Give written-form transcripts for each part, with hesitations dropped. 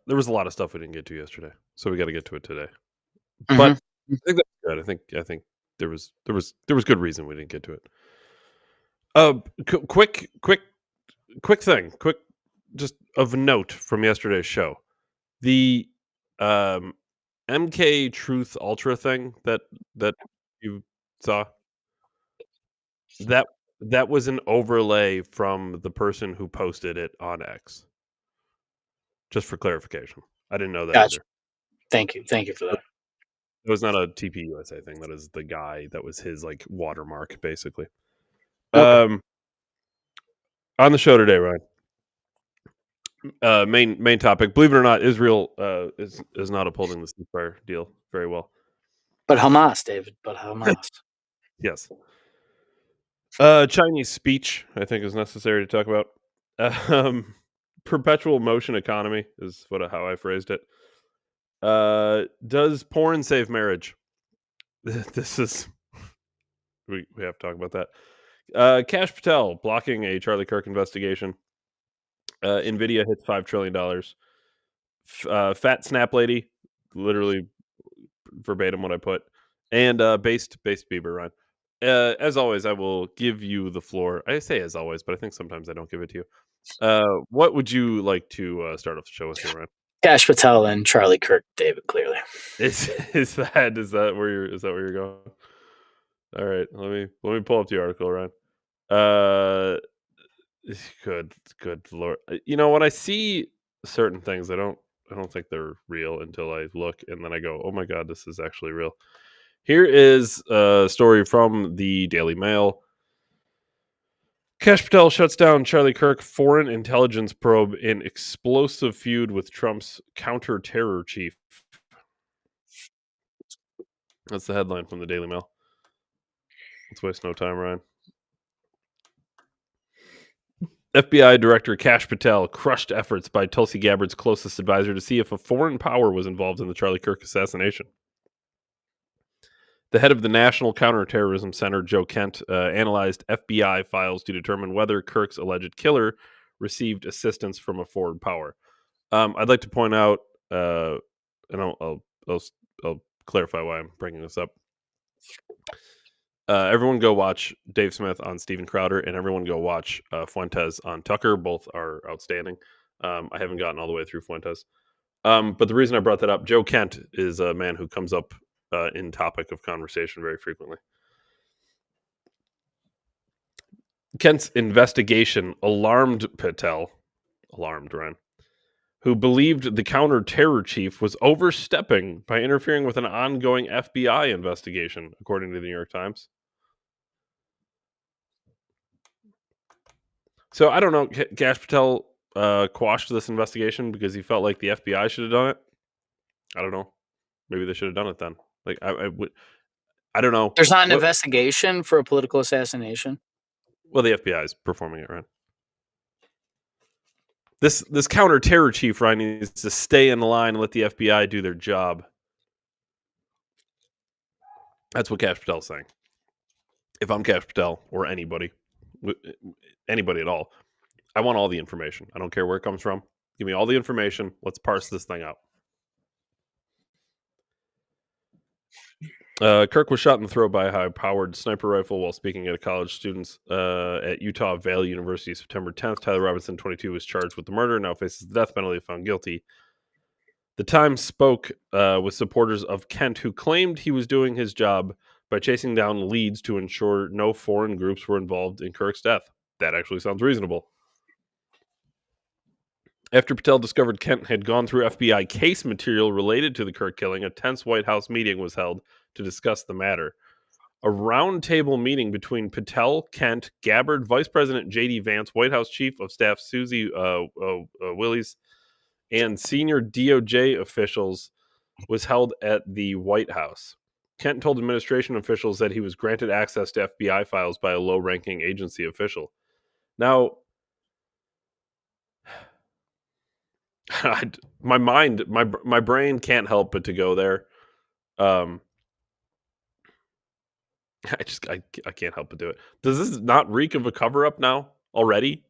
there was a lot of stuff we didn't get to yesterday, so we got to get to it today. But Mhm. I think that's good. I think there was good reason we didn't get to it. Uh, quick thing, just of note from yesterday's show. The um MK Truth Ultra thing that you saw, that that was an overlay from the person who posted it on X. Just for clarification. I didn't know that Gotcha. either. Thank you. Thank you for that. It was not a TPUSA thing. That is the guy that was his like watermark, basically. Okay. Um, on the show today, Ryan. Main topic. Believe it or not, Israel is not upholding the ceasefire deal very well. But Hamas, David. But Hamas. Yes. Chinese speech, I think, is necessary to talk about. Um, perpetual motion economy is how I phrased it. Does porn save marriage? This is we have to talk about that. Cash Patel blocking a Charlie Kirk investigation. Nvidia hits $5 trillion. Fat Snap Lady, literally verbatim what I put, and based Bieber Ryan. As always, I will give you the floor. I say as always, but I think sometimes I don't give it to you. What would you like to start off the show with here, Ryan? Cash Patel and Charlie Kirk, David, clearly. Is that where you're going? All right, let me pull up the article, Ryan. Uh, good lord. When I see certain things, I don't think they're real until I look, and then I go, oh my god, this is actually real. Here is a story from the Daily Mail. Cash Patel shuts down Charlie Kirk foreign intelligence probe in explosive feud with Trump's counter-terror chief. That's the headline from the Daily Mail. Let's waste no time, Ryan. FBI Director Cash Patel crushed efforts by Tulsi Gabbard's closest advisor to see if a foreign power was involved in the Charlie Kirk assassination. The head of the National Counterterrorism Center, Joe Kent, analyzed FBI files to determine whether Kirk's alleged killer received assistance from a foreign power. I'd like to point out, and I'll clarify why I'm bringing this up. Everyone go watch Dave Smith on Steven Crowder, and everyone go watch Fuentes on Tucker. Both are outstanding. I haven't gotten all the way through Fuentes. But the reason I brought that up, Joe Kent is a man who comes up in topic of conversation very frequently. Kent's investigation alarmed Patel, Ryan, who believed the counter-terror chief was overstepping by interfering with an ongoing FBI investigation, according to the New York Times. So I don't know. Cash Patel quashed this investigation because he felt like the FBI should have done it. I don't know. Maybe they should have done it then. Like I don't know. There's not an investigation for a political assassination. Well, the FBI is performing it, right? This counter-terror chief, Ryan, needs to stay in the line and let the FBI do their job. That's what Cash Patel's saying. If I'm Cash Patel or anybody at all, I want all the information. I don't care where it comes from. Give me all the information. Let's parse this thing out. Kirk was shot in the throat by a high-powered sniper rifle while speaking at a college students at Utah Valley University September 10th. Tyler Robinson, 22, was charged with the murder and now faces the death penalty if found guilty. The Times spoke with supporters of Kent who claimed he was doing his job by chasing down leads to ensure no foreign groups were involved in Kirk's death. That actually sounds reasonable. After Patel discovered Kent had gone through FBI case material related to the Kirk killing, a tense White House meeting was held to discuss the matter. A roundtable meeting between Patel, Kent, Gabbard, Vice President J.D. Vance, White House Chief of Staff Susie Willies, and senior DOJ officials was held at the White House. Kent told administration officials that he was granted access to FBI files by a low-ranking agency official. Now, my brain can't help but to go there. I can't help but do it. Does this not reek of a cover-up now already?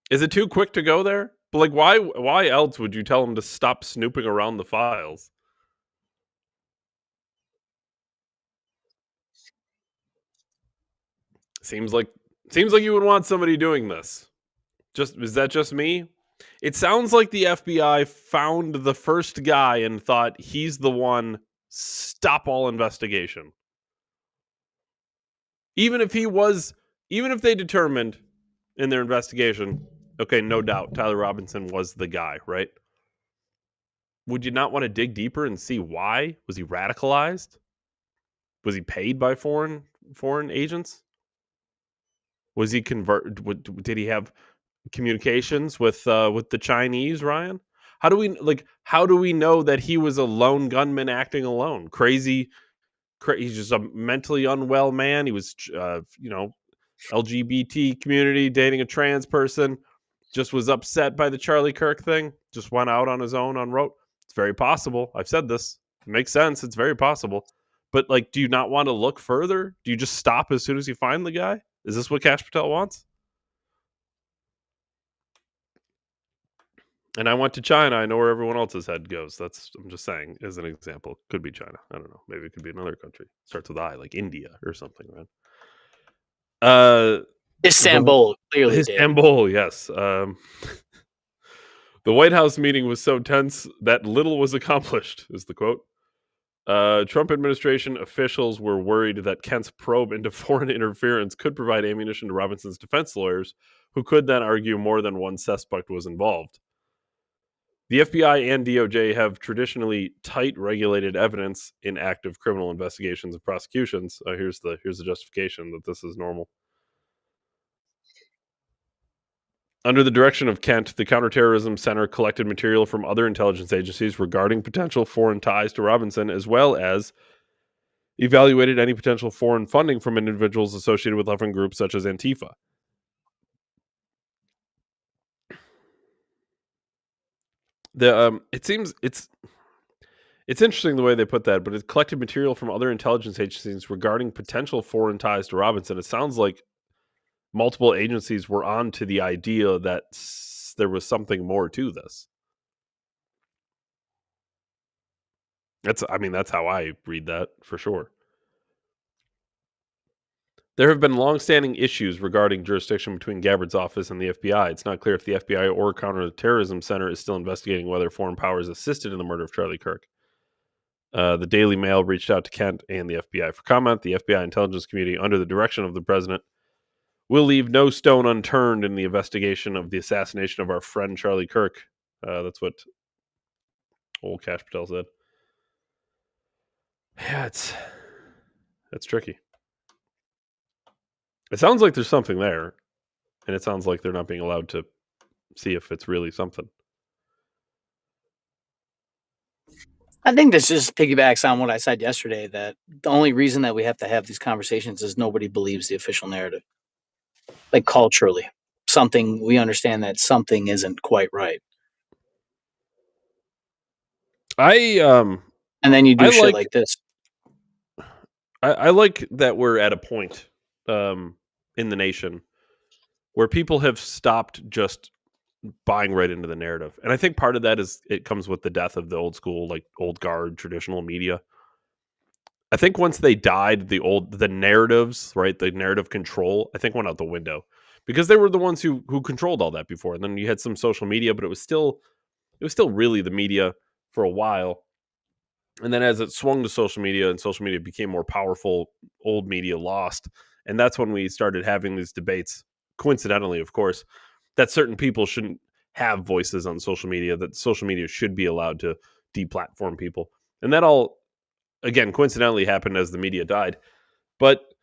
Is it too quick to go there? Like, why else would you tell him to stop snooping around the files? Seems like seems like you would want somebody doing this. Just is that just me? It sounds like the FBI found the first guy and thought he's the one. Stop all investigation. Even if he was, even if they determined in their investigation, okay, no doubt Tyler Robinson was the guy, right? Would you not want to dig deeper and see why? Was he radicalized? Was he paid by foreign agents? Was he did he have communications with the Chinese, Ryan? How do we know that he was a lone gunman acting alone? He's just a mentally unwell man. He was LGBT community dating a trans person, just was upset by the Charlie Kirk thing, just went out on his own on road. It's very possible. I've said this. It makes sense. It's very possible. But like, do you not want to look further? Do you just stop as soon as you find the guy? Is this what Cash Patel wants? And I went to China. I know where everyone else's head goes. I'm just saying as an example. Could be China. I don't know. Maybe it could be another country. Starts with I, like India or something, right? Istanbul, clearly, David. Istanbul, yes. The White House meeting was so tense that little was accomplished, is the quote. Trump administration officials were worried that Kent's probe into foreign interference could provide ammunition to Robinson's defense lawyers, who could then argue more than one suspect was involved. The FBI and DOJ have traditionally tight regulated evidence in active criminal investigations and prosecutions. Here's the justification that this is normal. Under the direction of Kent, the Counterterrorism Center collected material from other intelligence agencies regarding potential foreign ties to Robinson, as well as evaluated any potential foreign funding from individuals associated with left-wing groups such as Antifa. It seems it's interesting the way they put that, but it collected material from other intelligence agencies regarding potential foreign ties to Robinson. It sounds like multiple agencies were on to the idea that there was something more to this. That's how I read that for sure. There have been long-standing issues regarding jurisdiction between Gabbard's office and the FBI. It's not clear if the FBI or Counterterrorism Center is still investigating whether foreign powers assisted in the murder of Charlie Kirk. The Daily Mail reached out to Kent and the FBI for comment. The FBI intelligence community, under the direction of the president, will leave no stone unturned in the investigation of the assassination of our friend Charlie Kirk. That's what old Cash Patel said. Yeah, that's tricky. It sounds like there's something there, and it sounds like they're not being allowed to see if it's really something. I think this just piggybacks on what I said yesterday, that the only reason that we have to have these conversations is nobody believes the official narrative. Like, culturally, we understand that something isn't quite right. And then you do shit like this. I like that we're at a point in the nation where people have stopped just buying right into the narrative. And I think part of that is it comes with the death of the old school, like old guard traditional media. I think once they died, the narratives, right, the narrative control, I think went out the window because they were the ones who controlled all that before. And then you had some social media, but it was still really the media for a while. And then as it swung to social media and social media became more powerful, old media lost. And that's when we started having these debates, coincidentally, of course, that certain people shouldn't have voices on social media, that social media should be allowed to deplatform people. And that all, again, coincidentally happened as the media died. But,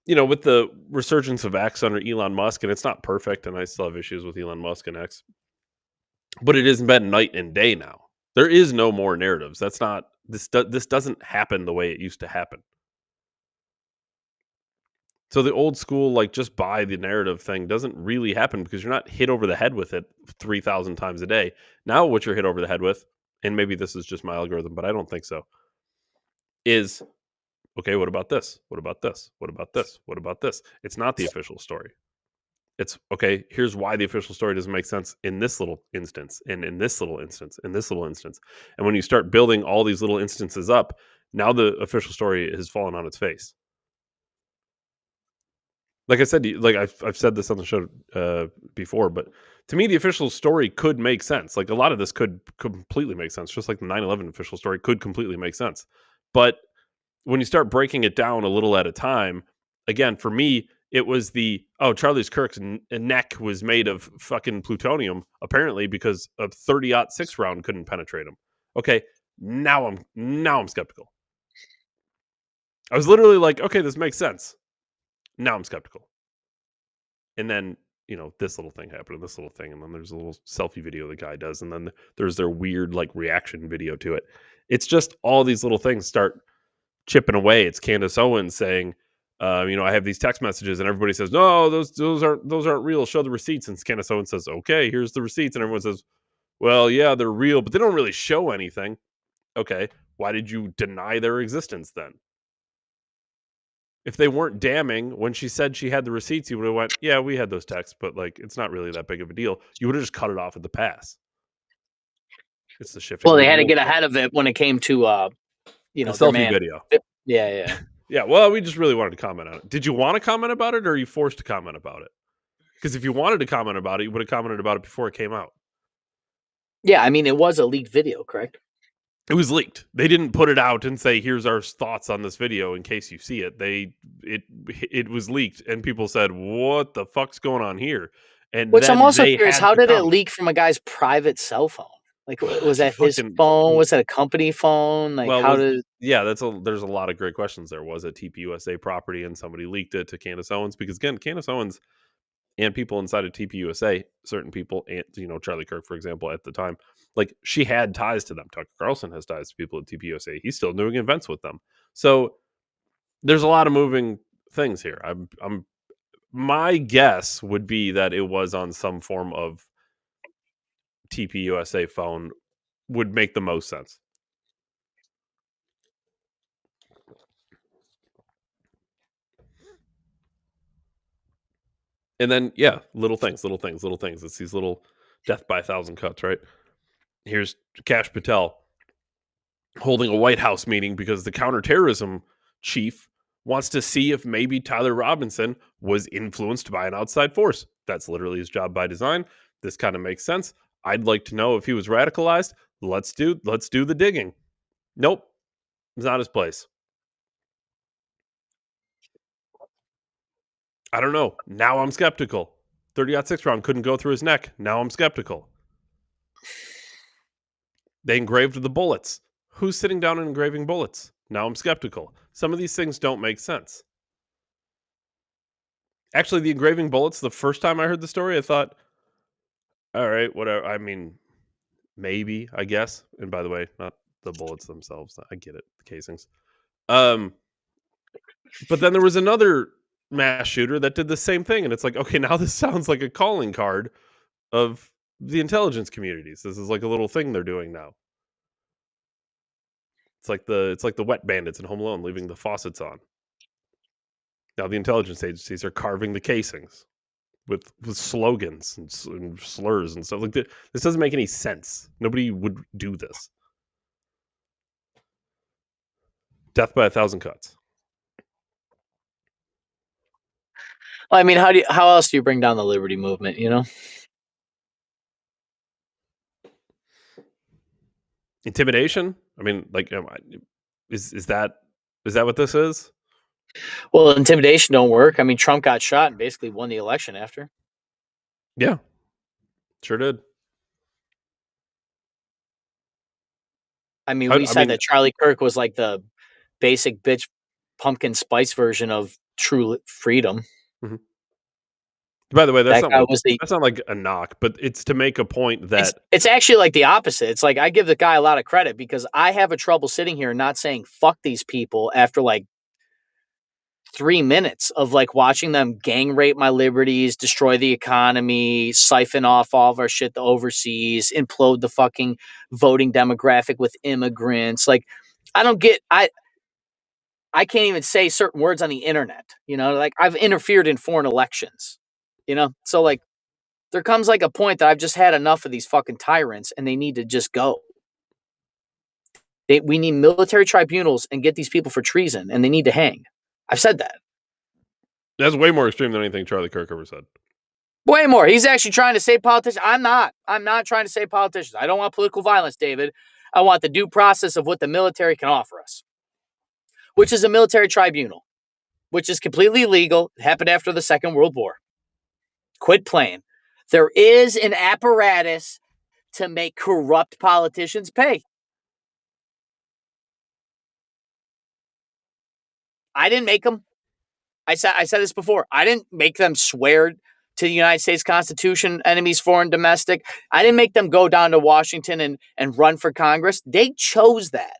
with the resurgence of X under Elon Musk, and it's not perfect, and I still have issues with Elon Musk and X, but it has been night and day now. There is no more narratives. This doesn't happen the way it used to happen. So the old school, like, just buy the narrative thing doesn't really happen because you're not hit over the head with it 3,000 times a day. Now what you're hit over the head with, and maybe this is just my algorithm, but I don't think so, is, okay, what about this? What about this? What about this? What about this? It's not the official story. It's okay, here's why the official story doesn't make sense in this little instance, and in this little instance, in this little instance. And when you start building all these little instances up, now the official story has fallen on its face. Like I said, like I've said this on the show before, but to me, the official story could make sense. Like a lot of this could completely make sense, just like the 9/11 official story could completely make sense. But when you start breaking it down a little at a time, again, for me, it was Charlie Kirk's neck was made of fucking plutonium, apparently because a 30-06 round couldn't penetrate him. Okay, now I'm skeptical. I was literally like, okay, this makes sense. Now I'm skeptical. And then, this little thing happened and this little thing, and then there's a little selfie video the guy does, and then there's their weird like reaction video to it. It's just all these little things start chipping away. It's Candace Owens saying, I have these text messages, and everybody says, no, those aren't real. Show the receipts. And Candace Owens says, okay, here's the receipts, and everyone says, well, yeah, they're real, but they don't really show anything. Okay, why did you deny their existence then? If they weren't damning, when she said she had the receipts, you would have went, yeah, we had those texts, but like it's not really that big of a deal. You would have just cut it off at the pass. It's the shifting Well, of they the had to get goalpost. ahead of it when it came to The their selfie man. video. Yeah. Yeah, well, we just really wanted to comment on it. Did you want to comment about it, or are you forced to comment about it? Because if you wanted to comment about it, you would have commented about it before it came out. Yeah, I mean, it was a leaked video, correct? It was leaked. They didn't put it out and say, here's our thoughts on this video in case you see it. It was leaked, and people said, what the fuck's going on here? And Which I'm then also they curious, had how to did it comment. leak from a guy's private cell phone? Like, was It's a that his fucking phone? Was that a company phone? Like, well, how did? yeah, there's a lot of great questions there. Was it TPUSA property and somebody leaked it to Candace Owens? Because again, Candace Owens and people inside of TPUSA, certain people, and Charlie Kirk, for example, at the time, like she had ties to them. Tucker Carlson has ties to people at TPUSA. He's still doing events with them. So there's a lot of moving things here. My guess would be that it was on some form of TPUSA phone would make the most sense. And then, yeah, little things. It's these little death by 1,000 cuts, right? Here's Kash Patel holding a White House meeting because the counterterrorism chief wants to see if maybe Tyler Robinson was influenced by an outside force. That's literally his job by design. This kind of makes sense. I'd like to know if he was radicalized. Let's do the digging. Nope, it's not his place. I don't know. Now I'm skeptical. 30-06 round couldn't go through his neck. Now I'm skeptical. They engraved the bullets. Who's sitting down and engraving bullets? Now I'm skeptical. Some of these things don't make sense. Actually, the engraving bullets, the first time I heard the story, I thought, all right, whatever. I mean, maybe, I guess. And by the way, not the bullets themselves. I get it, the casings. But then there was another mass shooter that did the same thing. And it's like, okay, now this sounds like a calling card of the intelligence communities. This is like a little thing they're doing now. It's like the wet bandits in Home Alone leaving the faucets on. Now the intelligence agencies are carving the casings with slogans and slurs and stuff like that. This doesn't make any sense. Nobody would do this. Death by 1,000 cuts. Well, I mean, how else do you bring down the liberty movement? Intimidation. I mean, like, is that what this is? Well, intimidation don't work. I mean, Trump got shot and basically won the election after. Yeah, sure did. I mean, we I said mean, that Charlie Kirk was like the basic bitch pumpkin spice version of true freedom. mhm. By the way, That guy was that's not like a knock, but it's to make a point that it's actually like the opposite. It's like I give the guy a lot of credit because I have a trouble sitting here and not saying fuck these people after like 3 minutes of like watching them gang rape my liberties, destroy the economy, siphon off all of our shit to overseas, implode the fucking voting demographic with immigrants. Like I don't get I can't even say certain words on the internet. Like I've interfered in foreign elections. So like there comes like a point that I've just had enough of these fucking tyrants and they need to just go. We need military tribunals and get these people for treason and they need to hang. I've said that. That's way more extreme than anything Charlie Kirk ever said. Way more. He's actually trying to save politicians. I'm not. I'm not trying to save politicians. I don't want political violence, David. I want the due process of what the military can offer us, which is a military tribunal, which is completely illegal. It happened after the Second World War. Quit playing. There is an apparatus to make corrupt politicians pay. I didn't make them. I said this before. I didn't make them swear to the United States Constitution, enemies, foreign, domestic. I didn't make them go down to Washington and run for Congress. They chose that.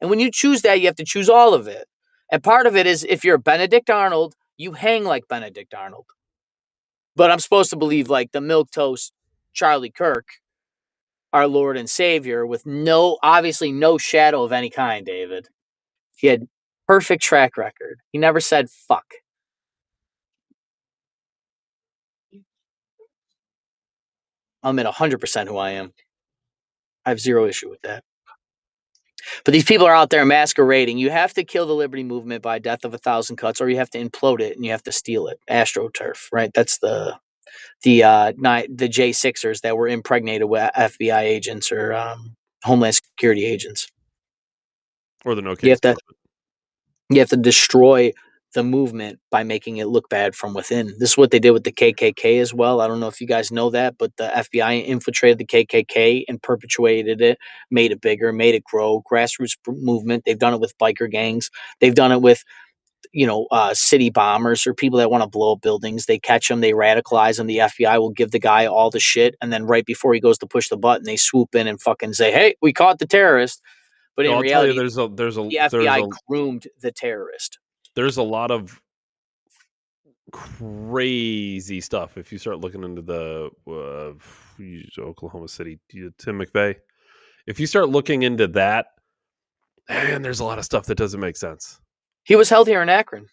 And when you choose that, you have to choose all of it. And part of it is if you're Benedict Arnold, you hang like Benedict Arnold. But I'm supposed to believe like the milquetoast Charlie Kirk, our Lord and Savior, with obviously no shadow of any kind, David. He had perfect track record. He never said fuck. I'm at 100% who I am. I have zero issue with that. But these people are out there masquerading. You have to kill the liberty movement by death of 1,000 cuts, or you have to implode it and you have to steal it. AstroTurf, right? That's the J6ers that were impregnated with FBI agents or Homeland Security agents. Or the no You case. have to destroy the movement by making it look bad from within. This is what they did with the KKK as well. I don't know if you guys know that, but the FBI infiltrated the KKK and perpetuated it, made it bigger, made it grow. Grassroots movement. They've done it with biker gangs. They've done it with city bombers or people that want to blow up buildings. They catch them, they radicalize them. The FBI will give the guy all the shit, and then right before he goes to push the button, they swoop in and fucking say, "Hey, we caught the terrorist." But in I'll tell you, reality, the FBI groomed the terrorist. There's a lot of crazy stuff if you start looking into the Oklahoma City, Tim McVeigh. If you start looking into that, man, there's a lot of stuff that doesn't make sense. He was held here in Akron.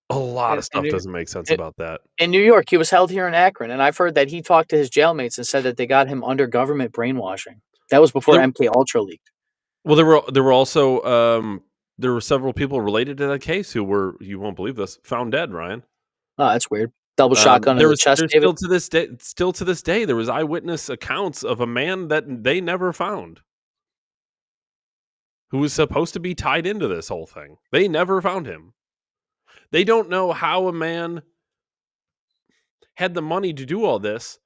A lot of stuff doesn't make sense about that. In New York, he was held here in Akron, and I've heard that he talked to his jailmates and said that they got him under government brainwashing. That was before MK Ultra leaked. Well, there were also there were several people related to that case who were, you won't believe this, found dead, Ryan. Oh, that's weird. Double shotgun in the chest, David. Still to this day, there was eyewitness accounts of a man that they never found, who was supposed to be tied into this whole thing. They never found him. They don't know how a man had the money to do all this.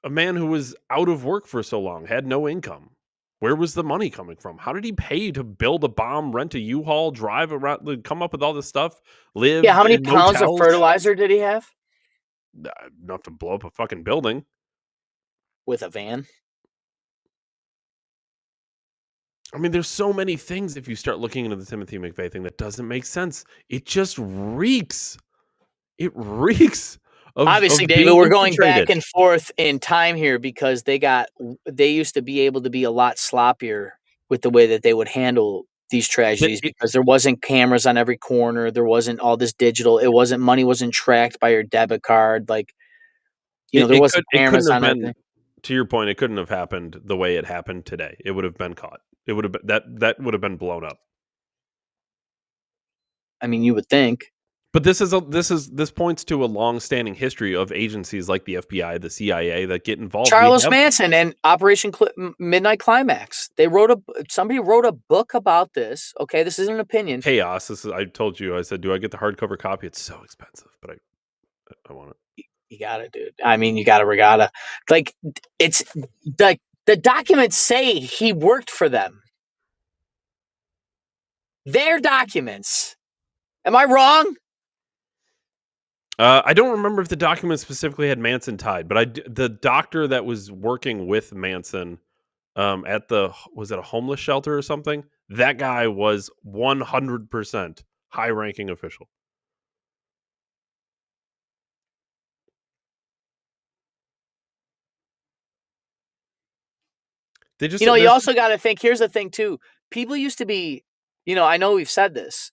A man who was out of work for so long, had no income. Where was the money coming from? How did he pay to build a bomb, rent a U-Haul, drive around, come up with all this stuff, live? Yeah, how many pounds motels? of fertilizer did he have? Enough to blow up a fucking building. With a van? I mean, there's so many things if you start looking into the Timothy McVeigh thing that doesn't make sense. It just reeks. It reeks. Obviously, David, we're going back and forth in time here because they used to be able to be a lot sloppier with the way that they would handle these tragedies because there wasn't cameras on every corner. There wasn't all this digital. Money wasn't tracked by your debit card. Like, there wasn't cameras on everything. To your point, it couldn't have happened the way it happened today. It would have been caught. It would have been that would have been blown up. I mean, you would think. But this points to a long-standing history of agencies like the FBI, the CIA that get involved. Charles Manson and Operation Midnight Climax. Somebody wrote a book about this. Okay, this isn't an opinion. Chaos. I told you. I said, do I get the hardcover copy? It's so expensive, but I want it. You got it, dude. I mean, you got to. Like, it's the documents say he worked for them. Their documents. Am I wrong? I don't remember if the document specifically had Manson tied, but the doctor that was working with Manson was it a homeless shelter or something? That guy was 100% high-ranking official. You also got to think, here's the thing too. People used to be, I know we've said this,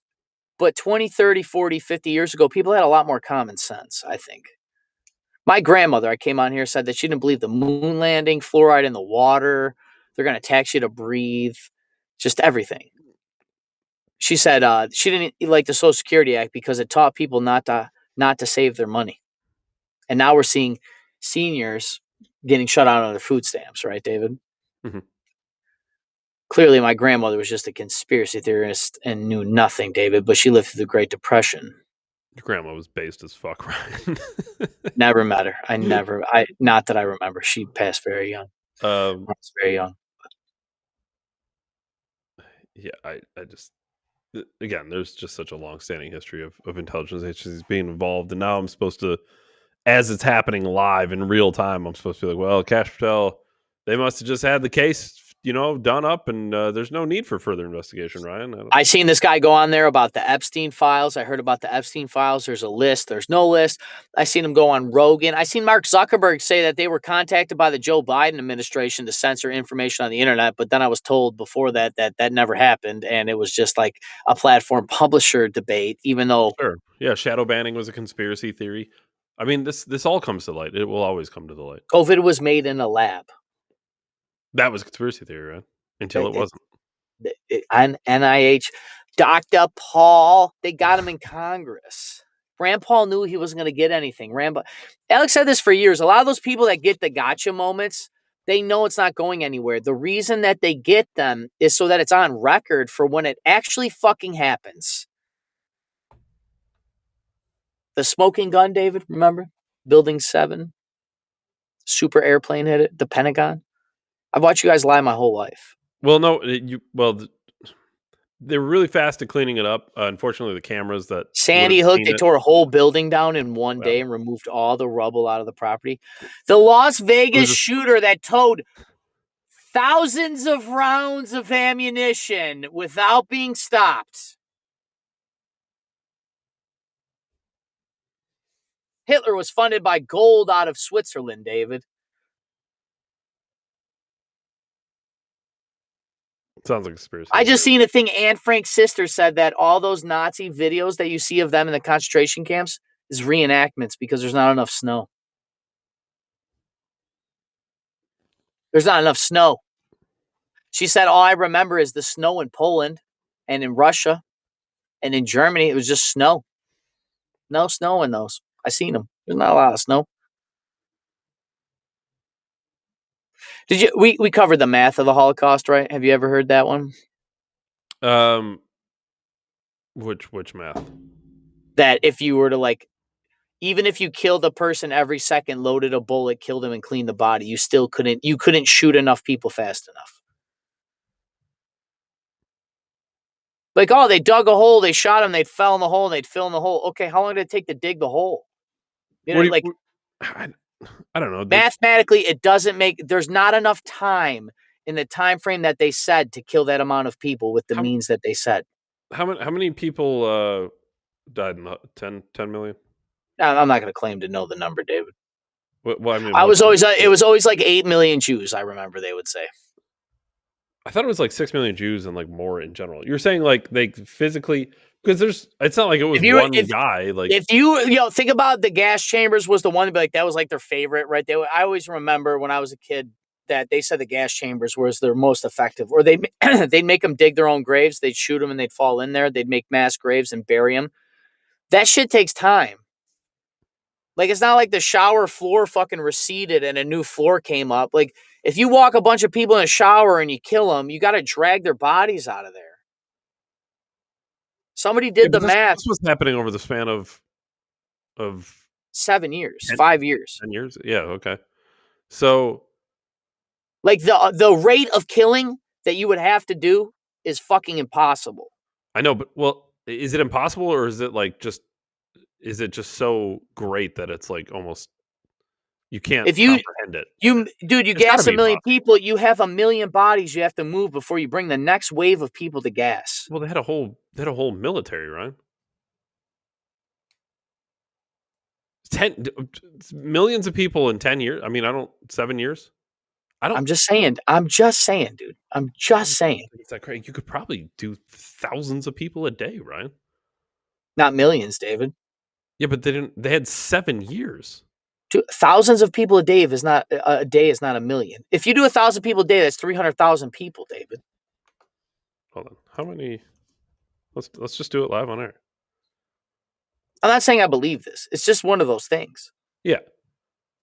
But 20, 30, 40, 50 years ago, people had a lot more common sense, I think. My grandmother, I came on here, said that she didn't believe the moon landing, fluoride in the water. They're going to tax you to breathe, just everything. She said she didn't like the Social Security Act because it taught people not to save their money. And now we're seeing seniors getting shut out on their food stamps, right, David? Mhm. Clearly, my grandmother was just a conspiracy theorist and knew nothing, David, but she lived through the Great Depression. Your grandma was based as fuck, right? Never met her. Not that I remember. She passed very young. um, I was very young. yeah, I just again, there's just such a long-standing history of intelligence agencies being involved, and now I'm supposed to, as it's happening live in real time, I'm supposed to be like, well, Cash Patel, they must have just had the case, done up, and there's no need for further investigation, Ryan. I don't, I seen this guy go on there about the Epstein files. I heard about the Epstein files. There's a list. There's no list. I seen him go on Rogan. I seen Mark Zuckerberg say that they were contacted by the Joe Biden administration to censor information on the internet. But then I was told before that never happened, and it was just like a platform publisher debate. Even though sure, yeah, shadow banning was a conspiracy theory. I mean, this all comes to light. It will always come to the light. COVID was made in a lab, That was a conspiracy theory, right? Until it wasn't. on NIH, Dr. Paul, they got him in Congress. Rand Paul knew he wasn't going to get anything. Alex said this for years. A lot of those people that get the gotcha moments, they know it's not going anywhere. The reason that they get them is so that it's on record for when it actually fucking happens. The smoking gun, David, remember? Building 7. Super airplane hit it. The Pentagon. I've watched you guys lie my whole life. Well, no, they were really fast at cleaning it up. Unfortunately, the cameras that would have Sandy Hook, seen they it. tore a whole building down in one Well, day and removed all the rubble out of the property. The Las it Vegas was a shooter that towed thousands of rounds of ammunition without being stopped. Hitler was funded by gold out of Switzerland, David. sounds like a conspiracy. I just seen a thing. Anne Frank's sister said that all those Nazi videos that you see of them in the concentration camps is reenactments because there's not enough snow. There's not enough snow. She said, all I remember is the snow in Poland and in Russia and in Germany. It was just snow. No snow in those. I seen them. There's not a lot of snow. Did you? We covered the math of the Holocaust, right? Have you ever heard that one? Which math? That if you were to even if you killed a person every second, loaded a bullet, killed him, and cleaned the body, you still couldn't. You couldn't shoot enough people fast enough. Like, oh, they dug a hole, they shot him, they'd fell in the hole, and they'd fill in the hole. Okay, how long did it take to dig the hole? You know, I don't know. Mathematically, it doesn't make. There's not enough time in the time frame that they said to kill that amount of people with the means that they said. How many people died in the 10 million? I'm not going to claim to know the number, David. Well, I mean, it was always like 8 million Jews. I remember they would say. I thought it was like 6 million Jews and like more in general. You're saying like they physically, because it's not like it was one guy. Like if you think about the gas chambers was the one to be like that was like their favorite, right? I always remember when I was a kid that they said the gas chambers was their most effective, or they'd make them dig their own graves. They'd shoot them and they'd fall in there. They'd make mass graves and bury them. That shit takes time. Like, it's not like the shower floor fucking receded and a new floor came up. Like, if you walk a bunch of people in a shower and you kill them, you got to drag their bodies out of there. Somebody did the math. This was happening over the span of 7 years, 5 years. 10 years? Yeah, okay. So, like, the rate of killing that you would have to do is fucking impossible. I know, but is it impossible, or is it like is it just so great that it's like almost you can't comprehend it? You gas 1 million people, you have 1 million bodies you have to move before you bring the next wave of people to gas. Well, they had a whole military, right? 10 millions of people in 10 years. I mean, 7 years. I'm just saying, dude. I'm just saying. It's that crazy. You could probably do thousands of people a day, right? Not millions, David. Yeah, but they had 7 years. Thousands of people a day is not a million. If you do 1,000 people a day, that's 300,000 people, David. Hold on. How many? Let's just do it live on air. I'm not saying I believe this. It's just one of those things. Yeah.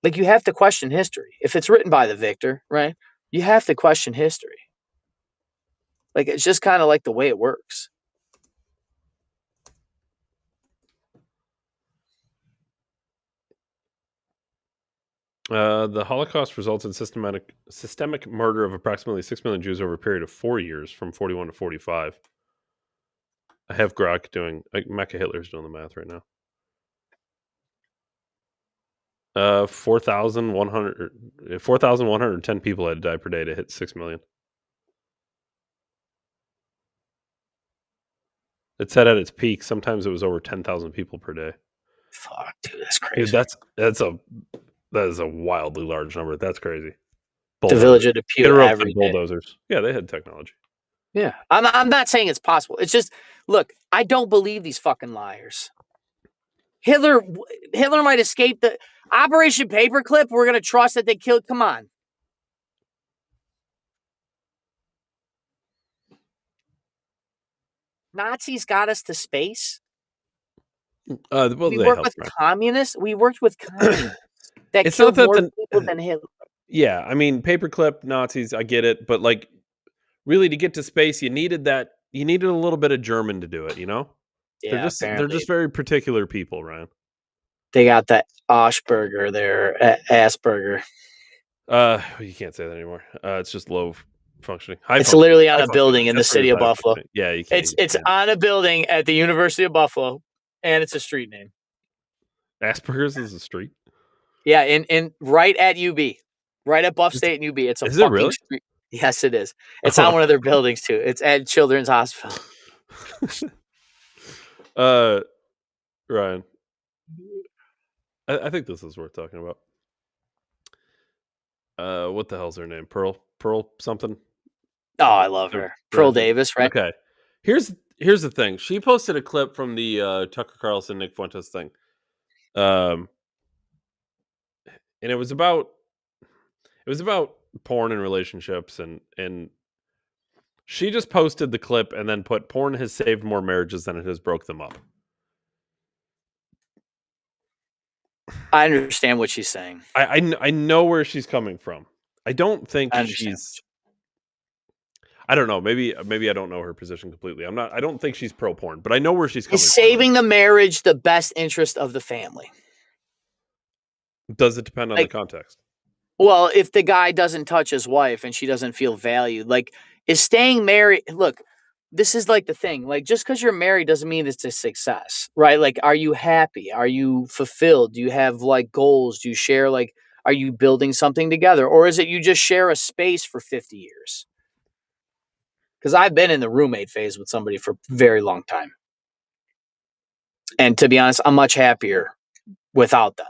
Like, you have to question history. If it's written by the victor, right? You have to question history. Like, it's just kind of like the way it works. The Holocaust resulted in systemic murder of approximately 6 million Jews over a period of 4 years, from 41 to 45. I have Grok doing, Mecha Hitler's doing the math right now. 4,110 people had to die per day to hit 6 million. It said at its peak, sometimes it was over 10,000 people per day. Fuck, dude, that's crazy. Dude, that is a wildly large number. That's crazy. The village of Depew every day. Bulldozers. Yeah, they had technology. Yeah, I'm not saying it's possible. It's just, look, I don't believe these fucking liars. Hitler might escape the Operation Paperclip. We're gonna trust that they killed. Come on. Nazis got us to space. Well, we worked with communists. We worked with communists that it's killed not that more people than Hitler. Yeah, I mean, paperclip Nazis, I get it, but like, really, to get to space, you needed a little bit of German to do it. You know, Yeah, they're just very particular people, Ryan. They got that Ashburger there, Asperger. You can't say that anymore. It's just low functioning. It's literally on a building in the city of Buffalo. Yeah, you can't. It's on a building at the University of Buffalo, and it's a street name. Asperger's is a street. Yeah, in right at UB, right at Buff State and UB. It's a fucking street. Yes, it is. It's on one of their buildings too. It's at Children's Hospital. Ryan, I think this is worth talking about. What the hell's her name? Pearl something. Oh, I love her. Pearl Davis, right? Okay. Here's the thing. She posted a clip from the Tucker Carlson Nick Fuentes thing. And it was about porn and relationships, and she just posted the clip and then put, porn has saved more marriages than it has broke them up. I understand what she's saying. I know where she's coming from. I don't think she's, I don't know. Maybe I don't know her position completely. I don't think she's pro porn, but I know where she's coming from. Is saving the marriage the best interest of the family? Does it depend on the context? Well, if the guy doesn't touch his wife and she doesn't feel valued, like, is staying married? Look, this is like the thing. Like, just because you're married doesn't mean it's a success, right? Like, are you happy? Are you fulfilled? Do you have like goals? Do you share, like, are you building something together? Or is it you just share a space for 50 years? Because I've been in the roommate phase with somebody for a very long time. And to be honest, I'm much happier without them.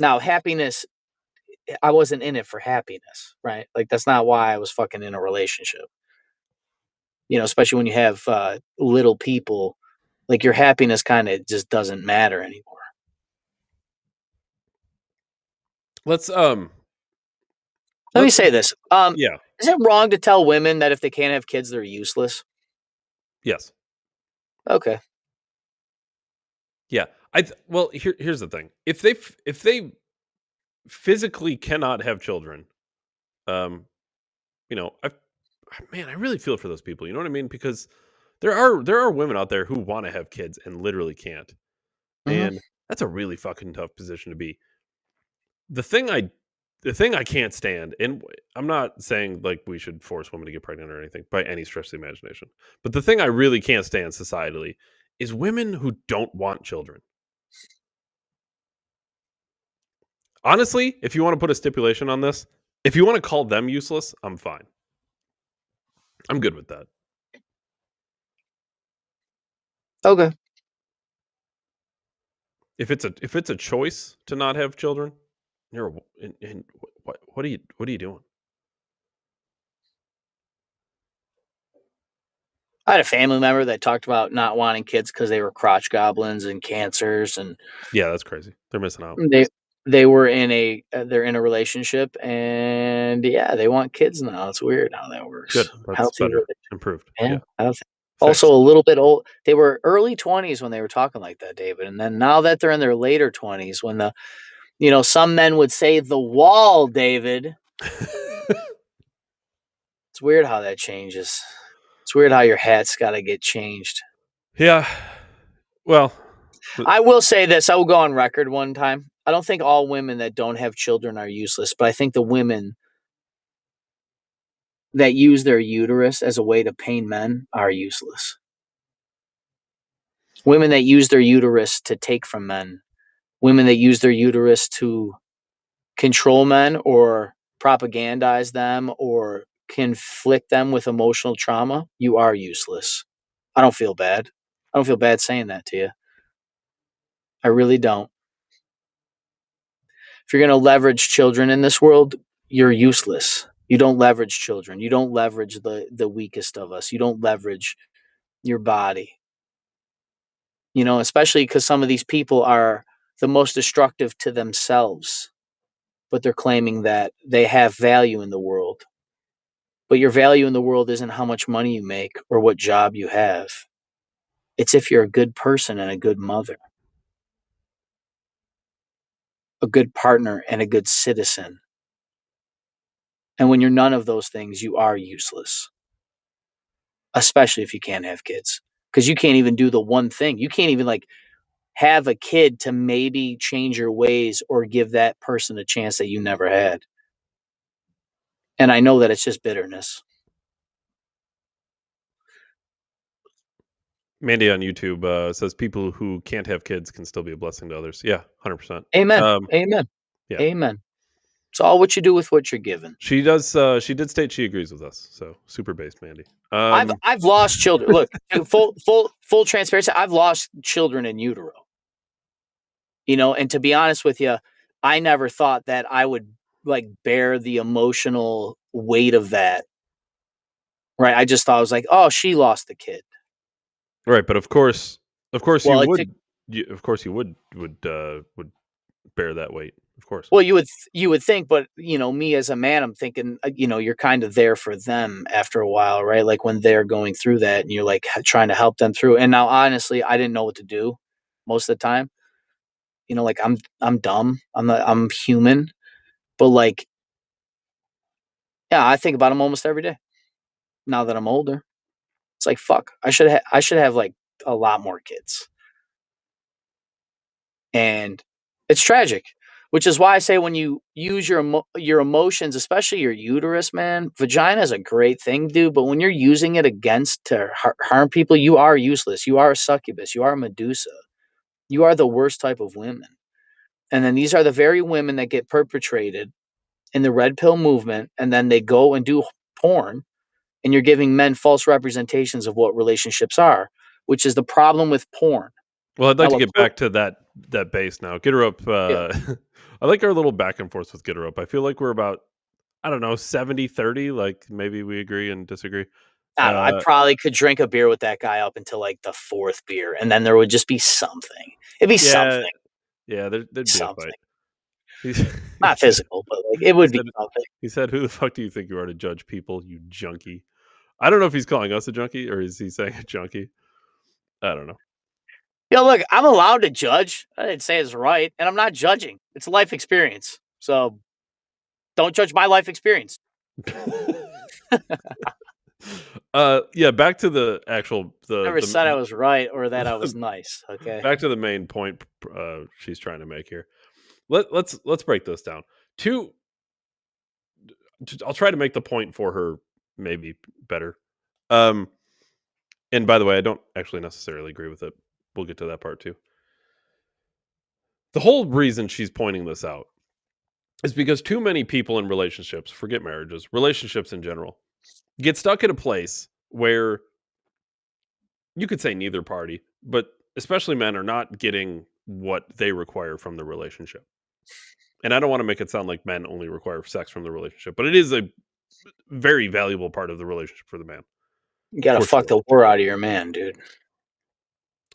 Now, happiness, I wasn't in it for happiness, right? Like, that's not why I was fucking in a relationship. You know, especially when you have little people, like, your happiness kind of just doesn't matter anymore. Let me say this. Yeah. Is it wrong to tell women that if they can't have kids, they're useless? Yes. Okay. Yeah. Well, here's the thing. If they physically cannot have children, you know, I really feel for those people. You know what I mean? Because there are women out there who want to have kids and literally can't. Mm-hmm. And that's a really fucking tough position to be. The thing I can't stand, and I'm not saying like we should force women to get pregnant or anything by any stretch of the imagination, but the thing I really can't stand societally is women who don't want children. Honestly, if you want to put a stipulation on this, if you want to call them useless, I'm fine. I'm good with that. Okay. If it's a choice to not have children, what are you doing? I had a family member that talked about not wanting kids because they were crotch goblins and cancers, and Yeah, that's crazy. They're missing out. they were in a they're in a relationship, and yeah, they want kids now. It's weird how that Good. works. That's Healthy, better. Improved. yeah, Yeah. healthy. Also, Fixed. a little bit old. They were early 20s when they were talking like that, David, and then now that they're in their later 20s, when some men would say the wall, David. It's weird how that changes. It's weird how your hat's got to get changed. Yeah. Well, I will say this. I will go on record one time. I don't think all women that don't have children are useless, but I think the women that use their uterus as a way to pain men are useless. Women that use their uterus to take from men, women that use their uterus to control men or propagandize them or conflict them with emotional trauma, you are useless. I don't feel bad. I don't feel bad saying that to you. I really don't. If you're going to leverage children in this world, you're useless. You don't leverage children. You don't leverage the weakest of us. You don't leverage your body. Especially because some of these people are the most destructive to themselves, but they're claiming that they have value in the world. But your value in the world isn't how much money you make or what job you have. It's if you're a good person and a good mother, a good partner and a good citizen. And when you're none of those things, you are useless, especially if you can't have kids. Because you can't even do the one thing. You can't even have a kid to maybe change your ways or give that person a chance that you never had. And I know that it's just bitterness. Mandy on YouTube says people who can't have kids can still be a blessing to others. Yeah, 100%. Amen. Amen. Yeah. Amen. It's all what you do with what you're given. She does. She did state she agrees with us. So super based, Mandy. I've lost children. Look, full transparency. I've lost children in utero. And to be honest with you, I never thought that I would bear the emotional weight of that. Right? I just thought I was like, oh, she lost the kid. Right, but of course, you Well, it took. would. Of course, you would bear that weight. Of course. Well, you would think, but me as a man, I'm thinking, you're kind of there for them after a while, right? Like when they're going through that, and you're trying to help them through. And now, honestly, I didn't know what to do most of the time. I'm dumb. I'm human, but yeah, I think about them almost every day. Now that I'm older, it's like fuck. I should have a lot more kids, and it's tragic. Which is why I say when you use your emotions, especially your uterus, man, vagina is a great thing, dude. But when you're using it against to harm people, you are useless. You are a succubus. You are a Medusa. You are the worst type of women. And then these are the very women that get perpetrated in the red pill movement, and then they go and do porn, and you're giving men false representations of what relationships are, which is the problem with porn. Well, I'd like Now, to what get back to that base now. Get her up. yeah, I like our little back and forth with get her up. I feel like we're about, I don't know, 70-30. Like maybe we agree and disagree. I don't know. I Uh, probably could drink a beer with that guy up until the fourth beer, and then there would just be something. It'd be yeah, something, yeah. There'd be a fight. something. He, he Not said. physical, but it He would be said. something. He said, "Who the fuck do you think you are to judge people, you junkie?" I don't know if he's calling us a junkie or is he saying a junkie. I don't know. Look, I'm allowed to judge. I didn't say it's right, and I'm not judging. It's a life experience, so don't judge my life experience. Yeah, back to the actual Never said I was right or that I was nice. Okay. back to the main point she's trying to make here. Let's break this down. Two, I'll try to make the point for her maybe better. Um, and by the way, I don't actually necessarily agree with it. We'll get to that part too. The whole reason she's pointing this out is because too many people in relationships, forget marriages, relationships in general, get stuck in a place where you could say neither party, but especially men are not getting what they require from the relationship. And I don't want to make it sound like men only require sex from the relationship, but it is a very valuable part of the relationship for the man. You gotta for fuck sure. the war out of your man, dude.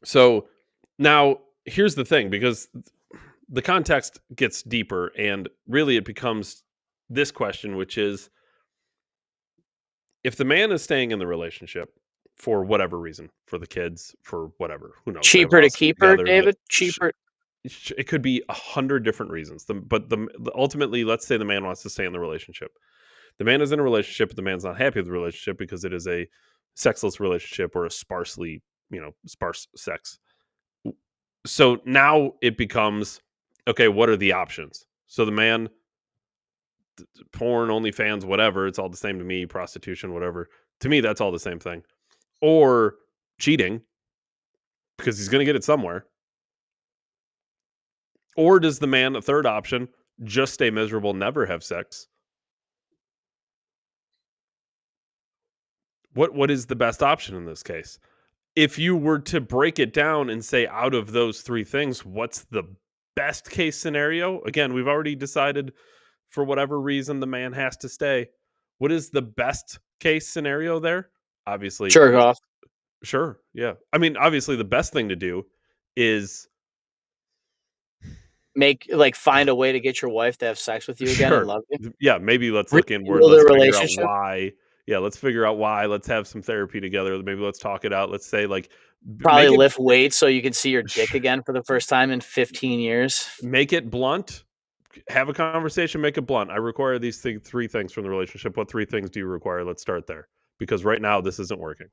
So now here's the thing, because the context gets deeper, and really it becomes this question, which is, if the man is staying in the relationship for whatever reason, for the kids, for whatever, who knows, they have a Cheaper to house keep her, together, David. Cheaper. it could be 100 different reasons. Ultimately, let's say the man wants to stay in the relationship. The man is in a relationship, but the man's not happy with the relationship because it is a sexless relationship, or a sparse sex. So now it becomes, okay, what are the options? So the man, porn, OnlyFans, whatever, it's all the same to me, prostitution, whatever. To me, that's all the same thing. Or cheating, because he's going to get it somewhere. Or does the man, a third option, just stay miserable, never have sex? What is the best option in this case? If you were to break it down and say, out of those three things, what's the best case scenario? Again, we've already decided, for whatever reason, the man has to stay. What is the best case scenario there? Obviously, Jerk off. sure, yeah. I mean, obviously, the best thing to do is Find a way to get your wife to have sex with you again and sure, love you. yeah. Maybe let's look inward. Rekindle their Let's figure out relationship. why. Yeah, let's figure out why. Let's have some therapy together. Maybe let's talk it out. Let's say, like, Probably make it lift weights so you can see your dick again for the first time in 15 years. make it blunt. Have a conversation, make it blunt. I require these three things from the relationship. What three things do you require? Let's start there, because right now this isn't working.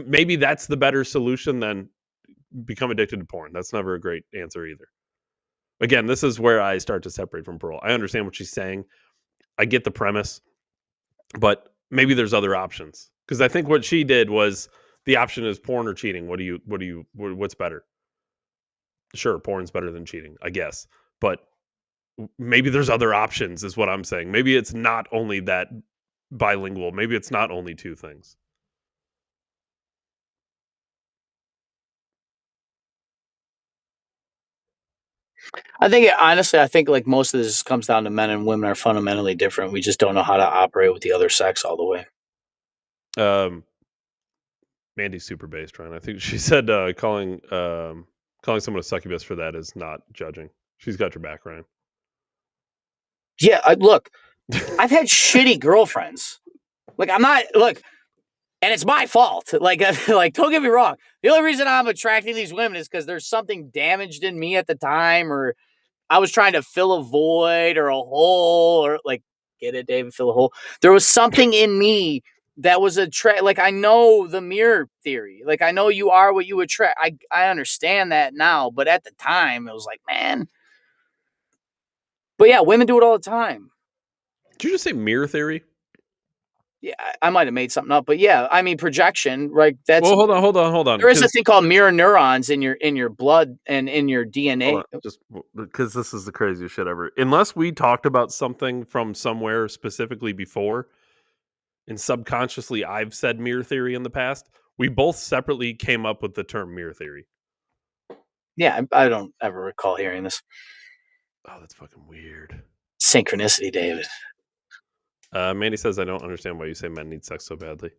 Maybe that's the better solution than become addicted to porn. That's never a great answer either. Again, this is where I start to separate from Pearl. I understand what she's saying. I get the premise, but maybe there's other options. Because I think what she did was, the option is porn or cheating. What's better? Sure, porn's better than cheating, I guess. But maybe there's other options, is what I'm saying. Maybe it's not only that bilingual. Maybe it's not only two things. I think like most of this comes down to men and women are fundamentally different. We just don't know how to operate with the other sex all the way. Um, Mandy's super based, Ryan. I think she said calling someone a succubus for that is not judging. She's got your back, Ryan. Yeah, look, I've had shitty girlfriends. Like I'm not look, and it's my fault. Like don't get me wrong. The only reason I'm attracting these women is because there's something damaged in me at the time, or I was trying to fill a void or a hole, or like, get it, David, fill a hole. There was something in me that was like, I know the mirror theory. Like, I know you are what you attract. I understand that now, but at the time, it was like, man. But yeah, women do it all the time. Did you just say mirror theory? Yeah, I might have made something up, but yeah, I mean projection, right? Well, hold on. There is a thing called mirror neurons in your blood and in your DNA. Just because this is the craziest shit ever. Unless we talked about something from somewhere specifically before, and subconsciously I've said mirror theory in the past, we both separately came up with the term mirror theory. Yeah, I don't ever recall hearing this. Oh, that's fucking weird. Synchronicity, David. Mandy says, I don't understand why you say men need sex so badly.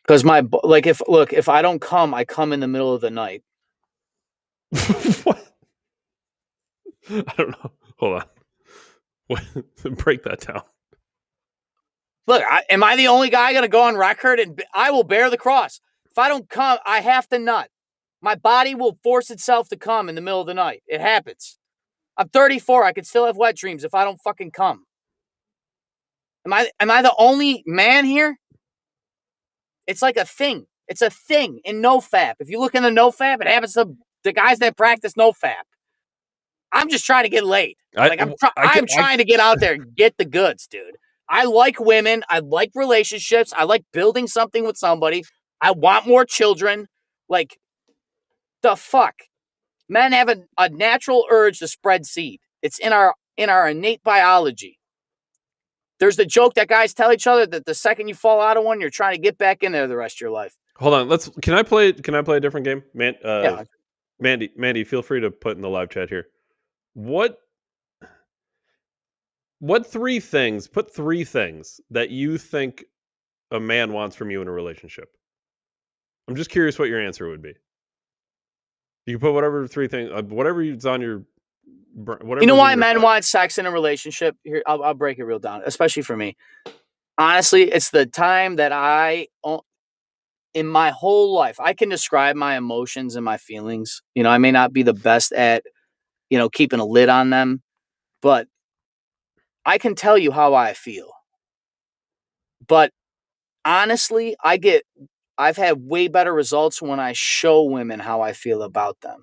Because if I don't come, I come in the middle of the night. What? I don't know. Hold on. What? Break that down. Look, am I the only guy going to go on record and I will bear the cross? If I don't come, I have to nut. My body will force itself to come in the middle of the night. It happens. I'm 34. I could still have wet dreams if I don't fucking come. Am I the only man here? It's like a thing. It's a thing in NoFap. If you look in the NoFap, it happens to the guys that practice NoFap. I'm just trying to get laid. I'm trying to get out there and get the goods, dude. I like women. I like relationships. I like building something with somebody. I want more children. Like, the fuck? Men have a natural urge to spread seed. It's in our innate biology. There's the joke that guys tell each other that the second you fall out of one, you're trying to get back in there the rest of your life. Hold on. Can I play a different game? Yeah. Mandy, feel free to put in the live chat here. What put three things that you think a man wants from you in a relationship? I'm just curious what your answer would be. You can put whatever 3 things, whatever's on your You know whatever's in why your men heart. want sex in a relationship? Here, I'll break it real down, especially for me. Honestly, it's the time that in my whole life, I can describe my emotions and my feelings. I may not be the best at, keeping a lid on them, but I can tell you how I feel. But honestly, I've had way better results when I show women how I feel about them.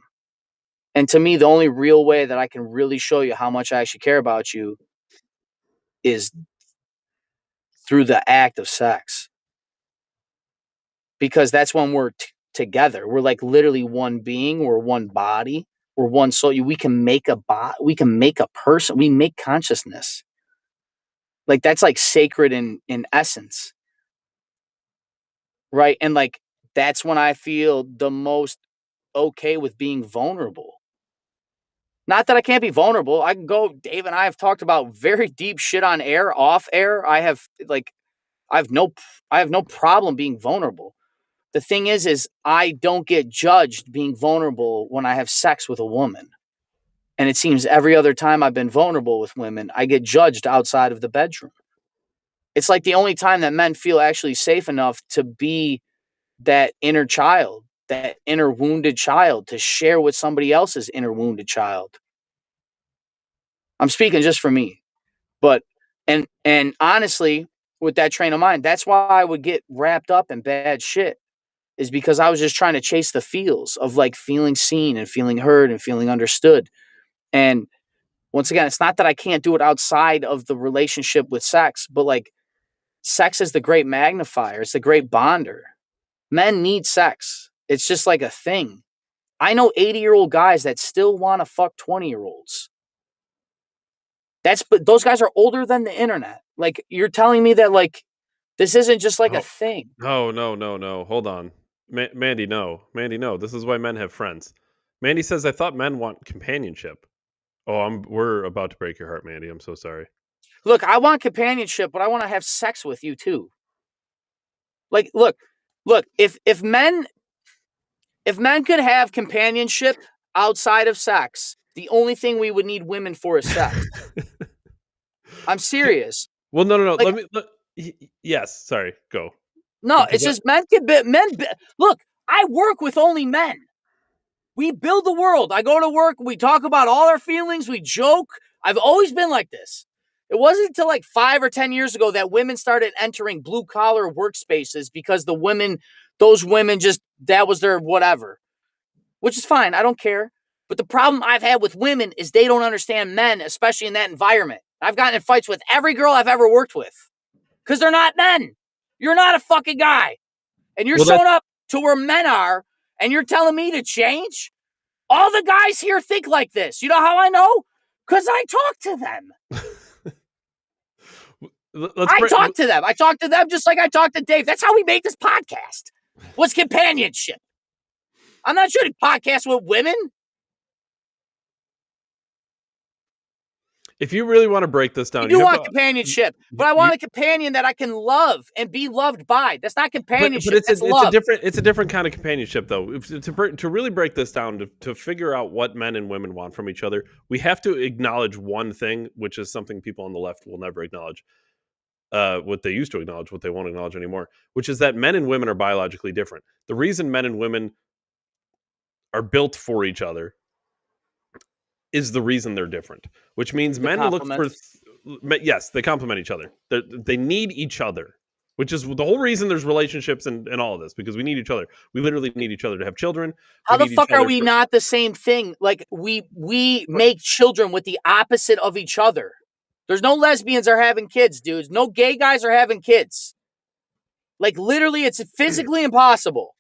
And to me, the only real way that I can really show you how much I actually care about you is through the act of sex, because that's when we're together. We're like literally one being. We're one body. We're one soul. We can make we can make a person. We make consciousness. Like that's like sacred in essence, right? And like that's when I feel the most okay with being vulnerable. Not that I can't be vulnerable. I can go. Dave and I have talked about very deep shit on air, off air. I have no, I have no problem being vulnerable. The thing is I don't get judged being vulnerable when I have sex with a woman. And it seems every other time I've been vulnerable with women, I get judged outside of the bedroom. It's like the only time that men feel actually safe enough to be that inner child, that inner wounded child, to share with somebody else's inner wounded child. I'm speaking just for me. But and honestly, with that train of mind, that's why I would get wrapped up in bad shit, is because I was just trying to chase the feels of like feeling seen and feeling heard and feeling understood. And once again, it's not that I can't do it outside of the relationship with sex, but like sex is the great magnifier, it's the great bonder. Men need sex. It's just like a thing. I know 80-year-old guys that still want to fuck 20-year-olds. But those guys are older than the internet. Like you're telling me that like this isn't just like a Oh, thing. no, no, no, no, hold on. Mandy, no. Mandy, no, this is why men have friends. Mandy says, "I thought men want companionship." Oh, we're about to break your heart, Mandy, I'm so sorry. Look, I want companionship, but I want to have sex with you too. Like, look, if men could have companionship outside of sex, the only thing we would need women for is sex. I'm serious. Well, no, no, no, Like, let me let yes, sorry, go. no, Because it's just look, I work with only men. We build the world. I go to work, we talk about all our feelings, we joke. I've always been like this. It wasn't until like 5 or 10 years ago that women started entering blue collar workspaces because those women just, that was their whatever, which is fine. I don't care. But the problem I've had with women is they don't understand men, especially in that environment. I've gotten in fights with every girl I've ever worked with because they're not men. You're not a fucking guy. And you're well, that showing up to where men are and you're telling me to change? All the guys here think like this. You know how I know? Because I talk to them. let's break I talk to them just like I talk to Dave. That's how we made this podcast. Was companionship. I'm not shooting podcasts with women. if you really wanna break this I down, you do have want to companionship, but you I you want a companion that I can love and be loved by. That's not but companionship. That's love. it's a different kind of companionship, though. If to really break this down, to figure out what men and women want from each other, we have to acknowledge one thing, which is something people on the left will never acknowledge. What they used to acknowledge, what they won't acknowledge anymore, which is that men and women are biologically different. The reason men and women are built for each other is the reason they're different, which means The men look for compliments. yes, they complement each other. They need each other, which is the whole reason there's relationships and all of this, because we need each other. We literally need each other to have children. We How the need each fuck are other we for not the same thing? Like we make children with the opposite of each other. There's no lesbians are having kids, dudes. No gay guys are having kids. Like literally, it's physically impossible.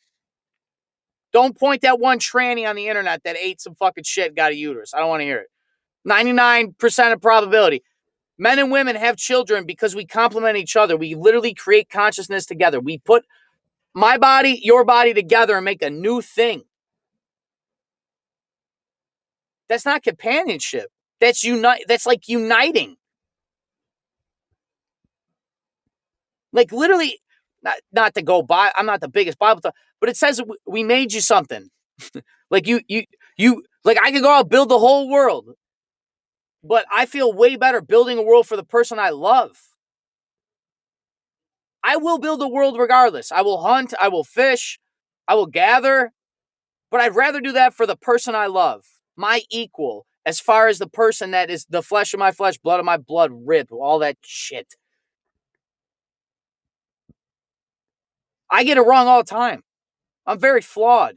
Don't point that one tranny on the internet that ate some fucking shit and got a uterus. I don't want to hear it. 99% of probability. Men and women have children because we complement each other. We literally create consciousness together. We put my body, your body together and make a new thing. That's not companionship. That's like uniting. Like literally, not to go by. I'm not the biggest Bible thumper, but it says we made you something. Like you, like I could go out and build the whole world, but I feel way better building a world for the person I love. I will build a world regardless. I will hunt, I will fish, I will gather, but I'd rather do that for the person I love, my equal, as far as the person that is the flesh of my flesh, blood of my blood, rib, all that shit. I get it wrong all the time. I'm very flawed.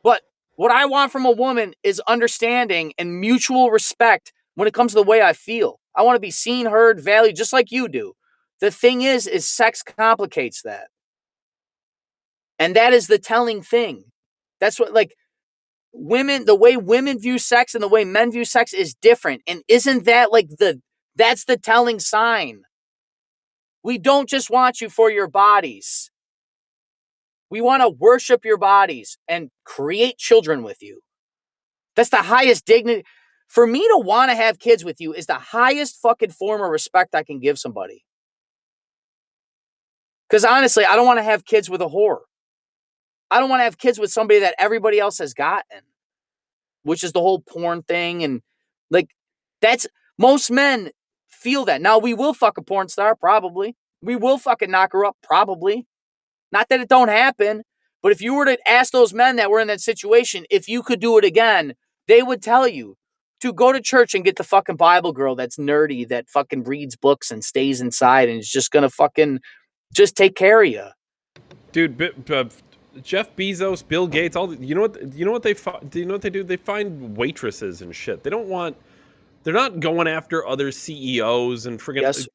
But what I want from a woman is understanding and mutual respect when it comes to the way I feel. I want to be seen, heard, valued, just like you do. The thing is sex complicates that. And that is the telling thing. That's what, like, women, the way women view sex and the way men view sex is different. And isn't that like that's the telling sign? We don't just want you for your bodies. We want to worship your bodies and create children with you. That's the highest dignity. For me to want to have kids with you is the highest fucking form of respect I can give somebody. Because honestly, I don't want to have kids with a whore. I don't want to have kids with somebody that everybody else has gotten, which is the whole porn thing. And like, that's, most men feel that. Now, we will fuck a porn star, probably. We will fucking knock her up, probably. Not that it don't happen, but if you were to ask those men that were in that situation, if you could do it again, they would tell you to go to church and get the fucking Bible girl that's nerdy, that fucking reads books and stays inside and is just going to fucking just take care of you. Dude, Jeff Bezos, Bill Gates, all you know what they do? You know what they do? They find waitresses and shit. They don't want. They're not going after other CEOs and friggin'. Yes.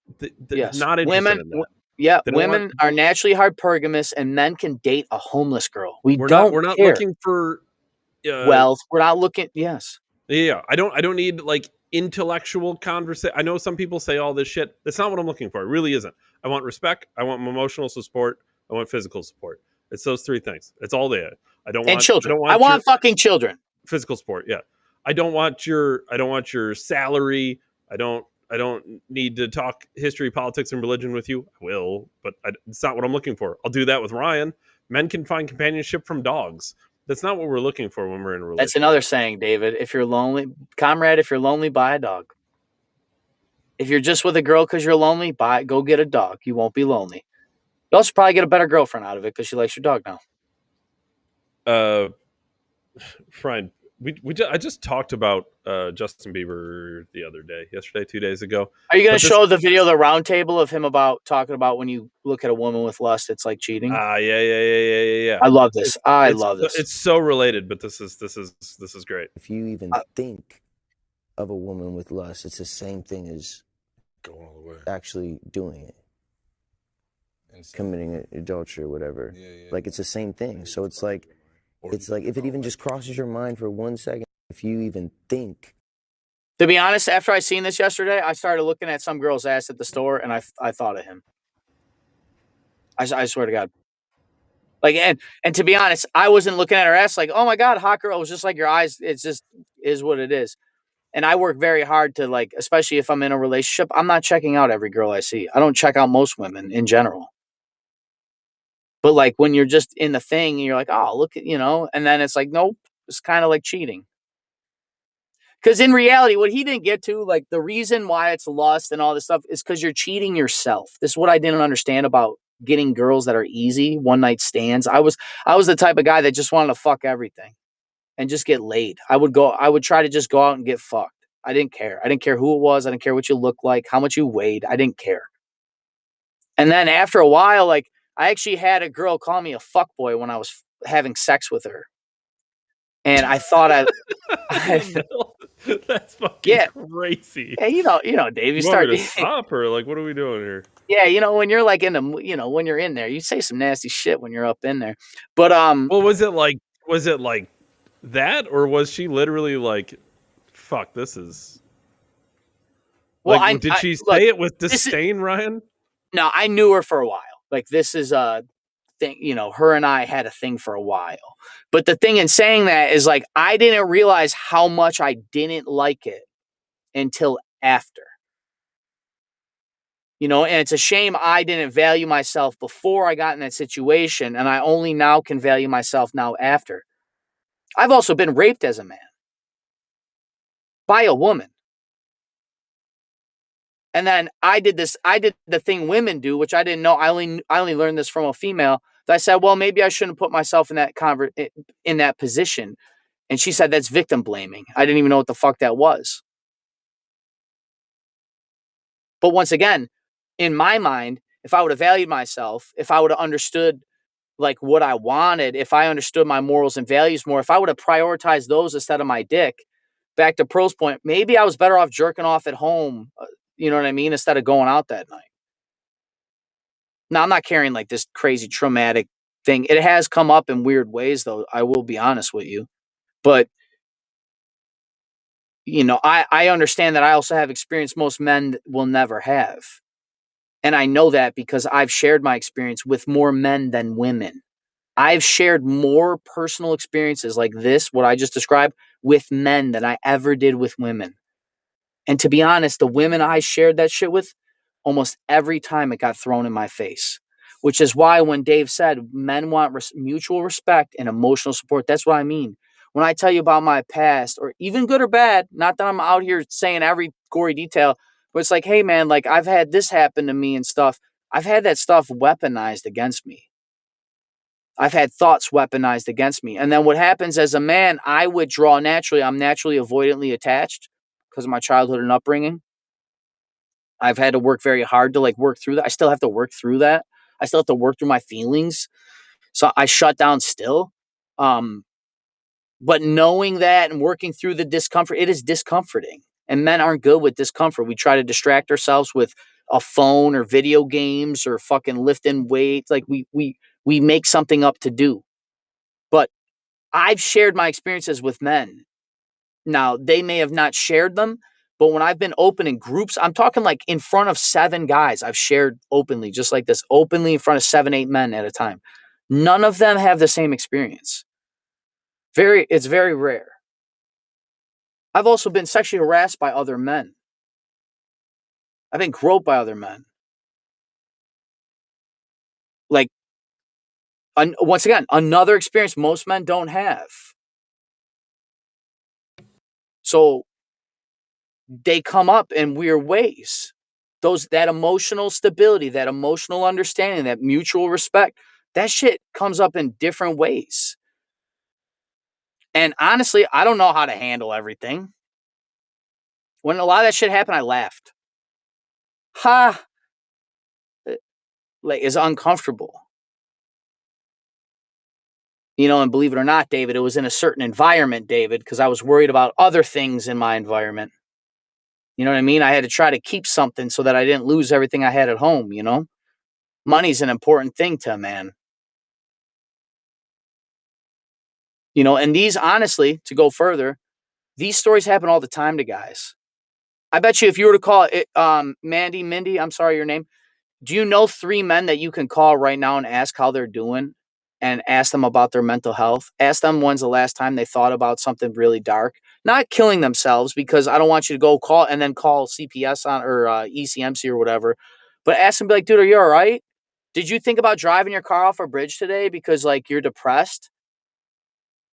Yes. Not interested in that. Yeah, women are naturally hypergamous, and men can date a homeless girl. We're not care. Looking for wealth. We're not looking. Yes. Yeah, I don't need like intellectual conversation. I know some people say all this shit. That's not what I'm looking for. It really isn't. I want respect. I want emotional support. I want physical support. It's those three things. It's all they. I don't want children. I want fucking children. Physical support. Yeah. I don't want your salary. I don't need to talk history, politics, and religion with you. I will, but it's not what I'm looking for. I'll do that with Ryan. Men can find companionship from dogs. That's not what we're looking for when we're in a relationship. That's another saying, David. If you're lonely, comrade, if you're lonely, buy a dog. If you're just with a girl because you're lonely, go get a dog. You won't be lonely. You also probably get a better girlfriend out of it because she likes your dog now. Friend, I just talked about Justin Bieber the other day, yesterday, 2 days ago. Are you going to show the video, the round table of him talking about when you look at a woman with lust, it's like cheating? Yeah. I love this. I love this. It's so related, but this is great. If you even think of a woman with lust, it's the same thing as going all the way, actually doing it, committing adultery or whatever. Like it's the same thing. So it's like if it even just crosses your mind for 1 second, if you even think. To be honest, after I seen this yesterday, I started looking at some girl's ass at the store, and I thought of him. I swear to God. Like, and to be honest, I wasn't looking at her ass like, oh my God, hot girl. It was just like your eyes. It's just is what it is. And I work very hard to, like, especially if I'm in a relationship, I'm not checking out every girl I see. I don't check out most women in general. But like when you're just in the thing and you're like, oh, look at, and then it's like, nope, it's kind of like cheating. Because in reality, what he didn't get to, like the reason why it's lust and all this stuff is because you're cheating yourself. This is what I didn't understand about getting girls that are easy, one night stands. I was the type of guy that just wanted to fuck everything and just get laid. I would try to just go out and get fucked. I didn't care. I didn't care who it was. I didn't care what you looked like, how much you weighed. I didn't care. And then after a while, like, I actually had a girl call me a fuckboy when I was having sex with her. And I thought that's fucking crazy. Yeah, Dave, you start to stop her. Like, what are we doing here? Yeah, when you're like when you're in there, you say some nasty shit when you're up in there. But well, was it like that, or was she literally like, fuck, this is well, like, did she say it with disdain, Ryan? No, I knew her for a while. Like, this is a thing, her and I had a thing for a while. But the thing in saying that is, like, I didn't realize how much I didn't like it until after. You know, and it's a shame I didn't value myself before I got in that situation, and I only now can value myself now after. I've also been raped as a man by a woman. And then I did the thing women do, which I didn't know. I only learned this from a female. So I said, well, maybe I shouldn't put myself in that position. And she said, that's victim blaming. I didn't even know what the fuck that was. But once again, in my mind, if I would have valued myself, if I would have understood like what I wanted, if I understood my morals and values more, if I would have prioritized those instead of my dick, back to Pearl's point, maybe I was better off jerking off at home, you know what I mean, instead of going out that night. Now, I'm not carrying like this crazy traumatic thing. It has come up in weird ways, though. I will be honest with you. But, you know, I understand that I also have experience most men will never have. And I know that because I've shared my experience with more men than women. I've shared more personal experiences like this, what I just described, with men than I ever did with women. And to be honest, the women I shared that shit with, almost every time it got thrown in my face, which is why when Dave said men want mutual respect and emotional support, that's what I mean. When I tell you about my past, or even good or bad, not that I'm out here saying every gory detail, but it's like, hey man, like I've had this happen to me and stuff. I've had that stuff weaponized against me. I've had thoughts weaponized against me. And then what happens as a man, I withdraw naturally. I'm naturally avoidantly attached because of my childhood and upbringing. I've had to work very hard to like work through that. I still have to work through that. I still have to work through my feelings. So I shut down still. But knowing that and working through the discomfort, it is discomforting. And men aren't good with discomfort. We try to distract ourselves with a phone or video games or fucking lifting weights. Like we make something up to do. But I've shared my experiences with men. Now, they may have not shared them, but when I've been open in groups, I'm talking like in front of 7 guys, I've shared openly, just like this, openly in front of 7, 8 men at a time. None of them have the same experience. It's very rare. I've also been sexually harassed by other men. I've been groped by other men. Like, once again, another experience most men don't have. So they come up in weird ways. That emotional stability, that emotional understanding, that mutual respect, that shit comes up in different ways. And honestly, I don't know how to handle everything. When a lot of that shit happened, I laughed. Ha! Like, it's uncomfortable. You know, and believe it or not, David, it was in a certain environment, David, because I was worried about other things in my environment. You know what I mean? I had to try to keep something so that I didn't lose everything I had at home, you know? Money's an important thing to a man. You know, and these, honestly, to go further, these stories happen all the time to guys. I bet you if you were to call it, Mindy, I'm sorry, your name. Do you know 3 men that you can call right now and ask how they're doing and ask them about their mental health? Ask them when's the last time they thought about something really dark, not killing themselves, because I don't want you to go call and then call CPS on or ECMC or whatever, but ask them, be like, dude, are you all right? Did you think about driving your car off a bridge today because like you're depressed?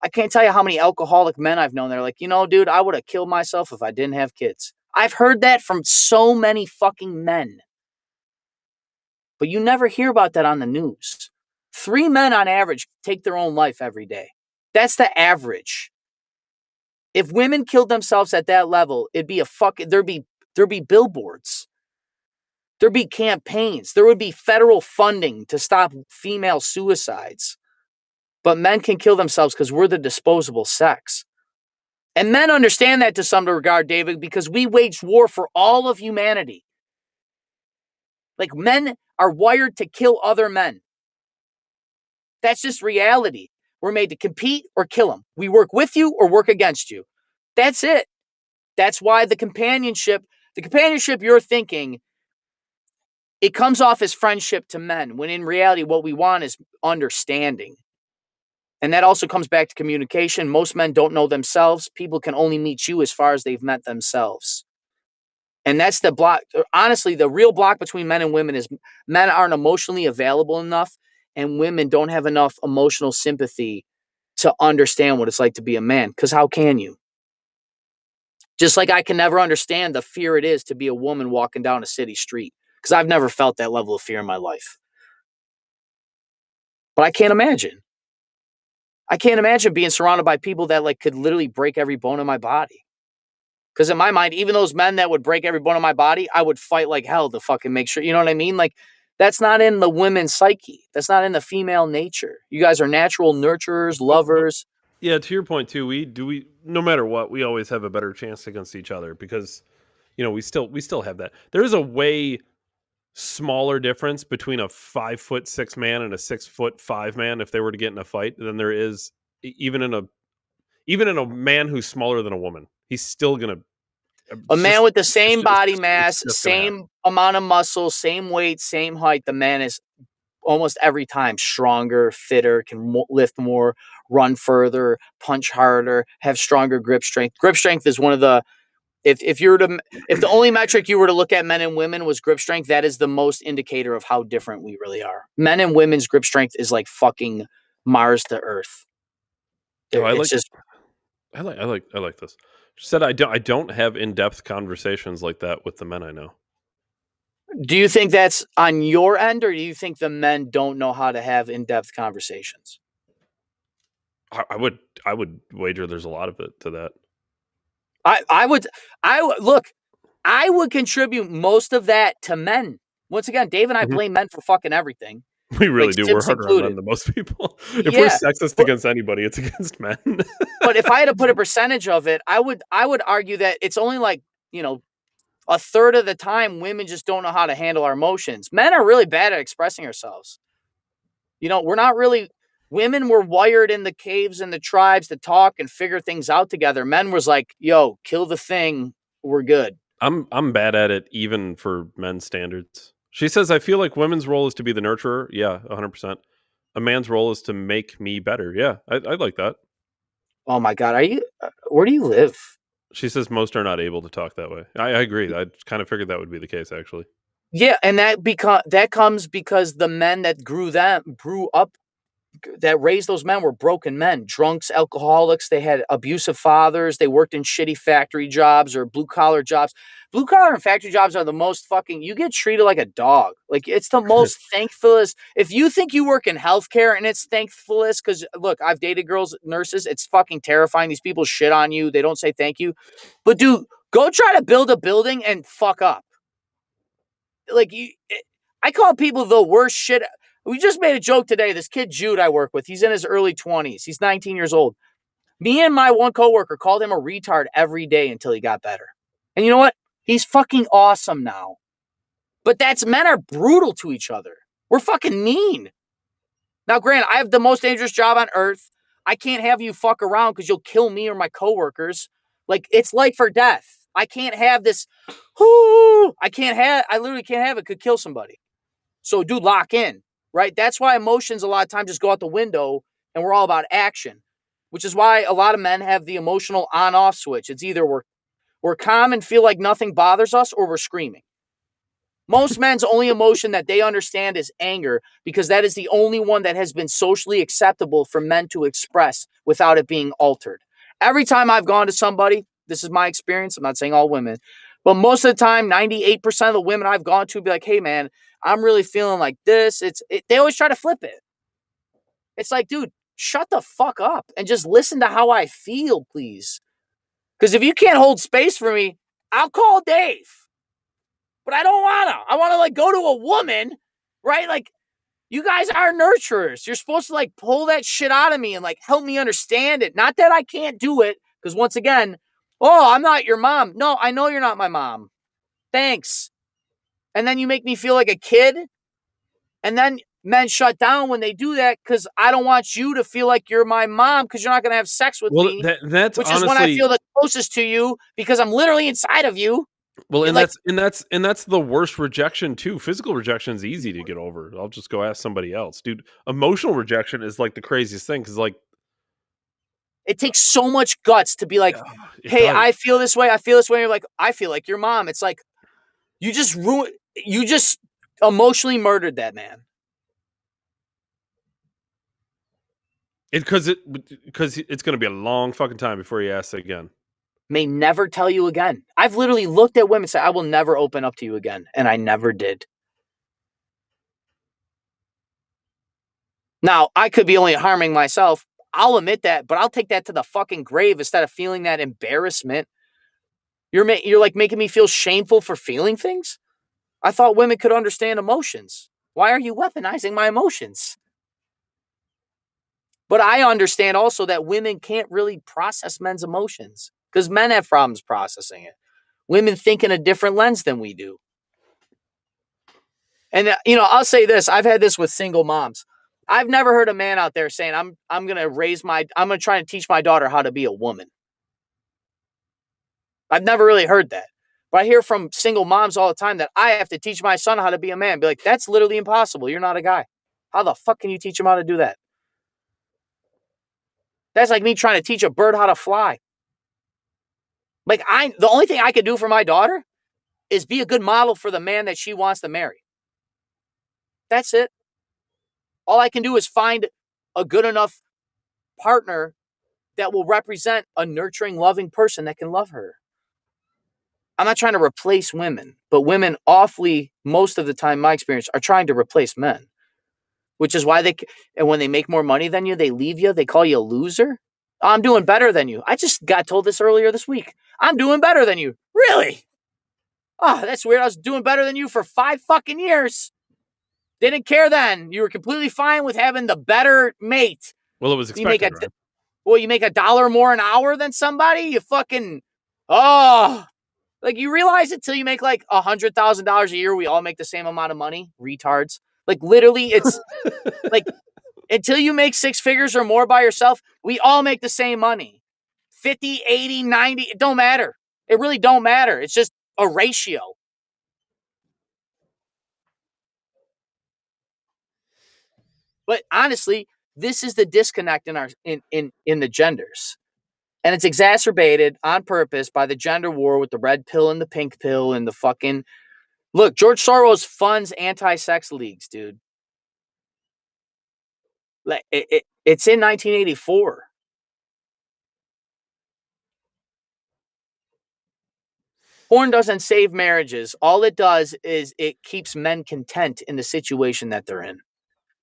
I can't tell you how many alcoholic men I've known. They're like, you know, dude, I would have killed myself if I didn't have kids. I've heard that from so many fucking men. But you never hear about that on the news. 3 men on average take their own life every day. That's the average. If women killed themselves at that level, there'd be billboards. There'd be campaigns. There would be federal funding to stop female suicides. But men can kill themselves because we're the disposable sex. And men understand that to some regard, David, because we waged war for all of humanity. Like, men are wired to kill other men. That's just reality. We're made to compete or kill them. We work with you or work against you. That's it. That's why the companionship you're thinking, it comes off as friendship to men, when in reality, what we want is understanding. And that also comes back to communication. Most men don't know themselves. People can only meet you as far as they've met themselves. And that's the block. Honestly, the real block between men and women is men aren't emotionally available enough, and women don't have enough emotional sympathy to understand what it's like to be a man. Because how can you? Just like I can never understand the fear it is to be a woman walking down a city street, because I've never felt that level of fear in my life. But I can't imagine. I can't imagine being surrounded by people that like could literally break every bone in my body. Because in my mind, even those men that would break every bone in my body, I would fight like hell to fucking make sure. You know what I mean? Like, that's not in the women's psyche. That's not in the female nature. You guys are natural nurturers, lovers. Yeah, to your point too, we no matter what, we always have a better chance against each other because we still have that. There is a way smaller difference between a 5'6" man and a 6'5" man if they were to get in a fight than there is even in a man who's smaller than a woman. He's still gonna A man with the same body it's mass, just gonna happen. same amount of muscle, same weight, same height. The man is almost every time stronger, fitter, can lift more, run further, punch harder, have stronger grip strength. Grip strength is one of the if the only metric you were to look at men and women was grip strength, that is the most indicator of how different we really are. Men and women's grip strength is like fucking Mars to Earth. Oh, I It's just like this. She said I don't have in-depth conversations like that with the men I know. Do you think that's on your end, or do you think the men don't know how to have in-depth conversations? I would wager there's a lot of it to that. I would contribute most of that to men. Once again, Dave and I blame men for fucking everything. We really like do. Sips We're harder on men than most people. If we're sexist against anybody, it's against men. But if I had to put a percentage of it, I would argue that it's only like, a third of the time women just don't know how to handle our emotions. Men are really bad at expressing ourselves. We're not really women were wired in the caves and the tribes to talk and figure things out together. Men was like, yo, kill the thing. We're good. I'm bad at it even for men's standards. She says, I feel like women's role is to be the nurturer. Yeah, 100%. A man's role is to make me better. Yeah, I like that. Oh my God. Where do you live? She says most are not able to talk that way. I agree. I kind of figured that would be the case, actually. Yeah, and that comes because the men that grew up, that raised those men were broken men, drunks, alcoholics. They had abusive fathers. They worked in shitty factory jobs or blue collar jobs. Blue collar and factory jobs are the most you get treated like a dog. Like, it's the most thankfulest. If you think you work in healthcare and it's thankfulest, because look, I've dated girls, nurses. It's fucking terrifying. These people shit on you. They don't say thank you. But dude, go try to build a building and fuck up. I call people the worst shit. We just made a joke today. This kid, Jude, I work with, he's in his early 20s. He's 19 years old. Me and my one coworker called him a retard every day until he got better. And you know what? He's fucking awesome now. But men are brutal to each other. We're fucking mean. Now, granted, I have the most dangerous job on earth. I can't have you fuck around because you'll kill me or my coworkers. Like, it's life or death. I can't have this. I literally can't have it. Could kill somebody. So, dude, lock in, right? That's why emotions a lot of times just go out the window and we're all about action, which is why a lot of men have the emotional on-off switch. It's either we're calm and feel like nothing bothers us, or we're screaming. Most men's only emotion that they understand is anger, because that is the only one that has been socially acceptable for men to express without it being altered. Every time I've gone to somebody, this is my experience, I'm not saying all women, but most of the time, 98% of the women I've gone to be like, hey, man, I'm really feeling like this. They always try to flip it. It's like, dude, shut the fuck up and just listen to how I feel, please. Because if you can't hold space for me, I'll call Dave. But I don't want to. I want to go to a woman, right? Like, you guys are nurturers. You're supposed to pull that shit out of me and help me understand it. Not that I can't do it, because once again, I'm not your mom. No, I know you're not my mom. Thanks. And then you make me feel like a kid. And then men shut down when they do that, because I don't want you to feel like you're my mom, because you're not going to have sex with me. That's which honestly, is when I feel the closest to you, because I'm literally inside of you. Well, and that's the worst rejection too. Physical rejection is easy to get over. I'll just go ask somebody else, dude. Emotional rejection is the craziest thing, because it takes so much guts to be like, hey, does. I feel this way. I feel this way. You're like, I feel like your mom. It's like, You just emotionally murdered that man. Because it's going to be a long fucking time before he asks again. May never tell you again. I've literally looked at women and said, I will never open up to you again. And I never did. Now, I could be only harming myself. I'll admit that, but I'll take that to the fucking grave instead of feeling that embarrassment. You're like making me feel shameful for feeling things? I thought women could understand emotions. Why are you weaponizing my emotions? But I understand also that women can't really process men's emotions because men have problems processing it. Women think in a different lens than we do. And, I'll say this. I've had this with single moms. I've never heard a man out there saying, I'm going to try to teach my daughter how to be a woman. I've never really heard that. But I hear from single moms all the time that I have to teach my son how to be a man. Be like, that's literally impossible. You're not a guy. How the fuck can you teach him how to do that? That's like me trying to teach a bird how to fly. Like the only thing I could do for my daughter is be a good model for the man that she wants to marry. That's it. All I can do is find a good enough partner that will represent a nurturing, loving person that can love her. I'm not trying to replace women, but women awfully, most of the time, my experience, are trying to replace men, which is why and when they make more money than you, they leave you, they call you a loser. Oh, I'm doing better than you. I just got told this earlier this week. I'm doing better than you. Really? Oh, that's weird. I was doing better than you for 5 fucking years. Didn't care then. You were completely fine with having the better mate. Well, it was expected, right? Well, you make $1 more an hour than somebody? You fucking, like you realize it till you make like $100,000 a year. We all make the same amount of money. Retards. Like literally it's like until you make 6 figures or more by yourself, we all make the same money. 50, 80, 90, it don't matter. It really don't matter. It's just a ratio. But honestly, this is the disconnect in our in the genders. And it's exacerbated on purpose by the gender war with the red pill and the pink pill and the fucking look, George Soros funds anti-sex leagues, dude. Like it's in 1984. Porn doesn't save marriages. All it does is it keeps men content in the situation that they're in.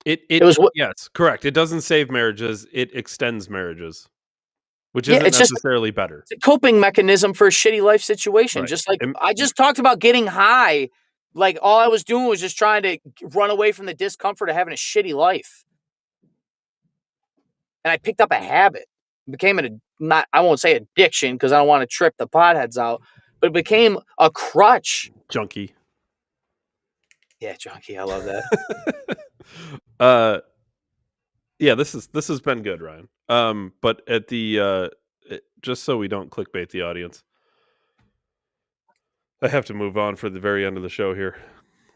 Yes, correct. It doesn't save marriages. It extends marriages, which isn't necessarily better. It's a coping mechanism for a shitty life situation. Right. Just like I just talked about getting high. Like all I was doing was just trying to run away from the discomfort of having a shitty life. And I picked up a habit. It became I won't say addiction because I don't want to trip the potheads out, but it became a crutch. Junkie. Yeah, junkie. I love that. Yeah, this has been good, Ryan. But at the just so we don't clickbait the audience, I have to move on for the very end of the show here,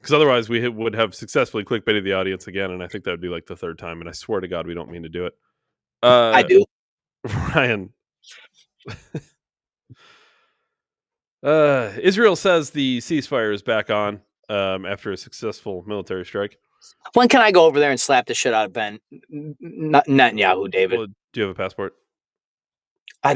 because otherwise we would have successfully clickbaited the audience again, and I think that would be like the 3rd time. And I swear to God, we don't mean to do it. I do, Ryan. Israel says the ceasefire is back on after a successful military strike. When can I go over there and slap the shit out of Ben Netanyahu, David? Well, do you have a passport? I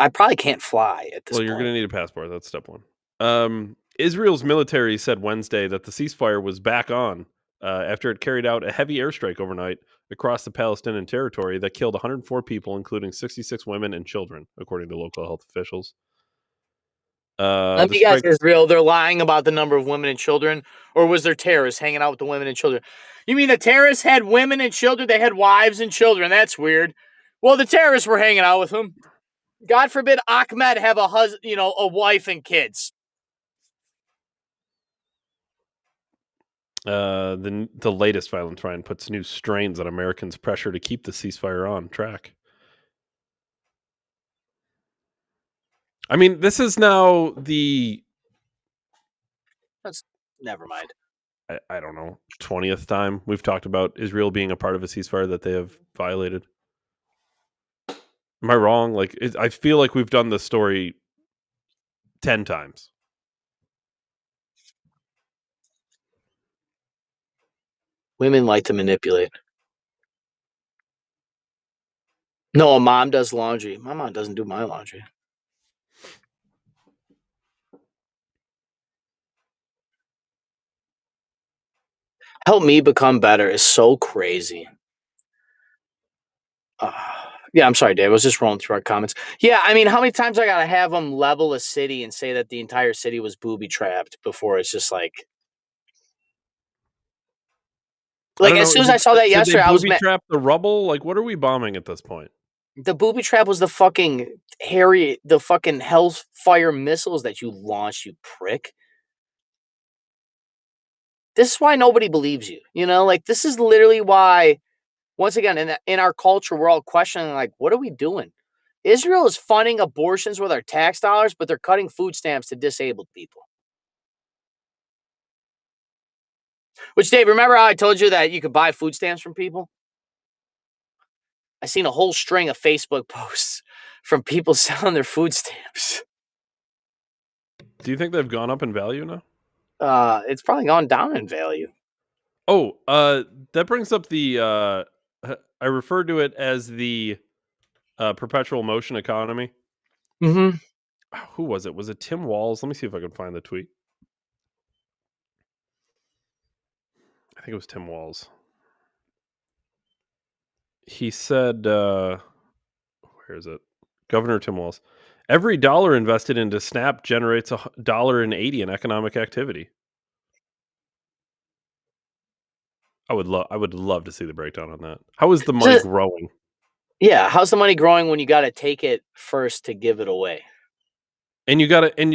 probably can't fly at this point. Well, you're going to need a passport. That's step 1. Israel's military said Wednesday that the ceasefire was back on after it carried out a heavy airstrike overnight across the Palestinian territory that killed 104 people, including 66 women and children, according to local health officials. Let me guess, Israel, they're lying about the number of women and children, or was there terrorists hanging out with the women and children? You mean the terrorists had women and children? They had wives and children. That's weird. Well, the terrorists were hanging out with them. God forbid Ahmed have a husband, a wife and kids. The latest violent trial puts new strains on Americans' pressure to keep the ceasefire on track. I mean, this is now never mind. I don't know, 20th time we've talked about Israel being a part of a ceasefire that they have violated. Am I wrong? Like, I feel like we've done this story 10 times. Women like to manipulate. No, a mom does laundry. My mom doesn't do my laundry. Help me become better is so crazy. Yeah, I'm sorry, Dave. I was just rolling through our comments. Yeah, I mean, how many times I gotta have them level a city and say that the entire city was booby trapped before it's just like I don't as know. soon as I saw that Did they yesterday, I was booby trap the rubble? Like, what are we bombing at this point? the booby trap was the fucking the fucking hellfire missiles that you launched, you prick. This is why nobody believes you. You know, like this is literally why. Once again, in our culture, we're all questioning, like, what are we doing? Israel is funding abortions with our tax dollars, but they're cutting food stamps to disabled people. Which, Dave, remember how I told you that you could buy food stamps from people? I seen a whole string of Facebook posts from people selling their food stamps. Do you think they've gone up in value now? It's probably gone down in value. Oh, that brings up the I refer to it as the perpetual motion economy. Mm-hmm. Who was it? Was it Tim Walls? Let me see if I can find the tweet. I think it was Tim Walls. He said, where is it? Governor Tim Walz. Every dollar invested into Snap generates $1.80 in economic activity. I would love to see the breakdown on that. How is the money growing? Yeah, how's the money growing when you got to take it first to give it away? And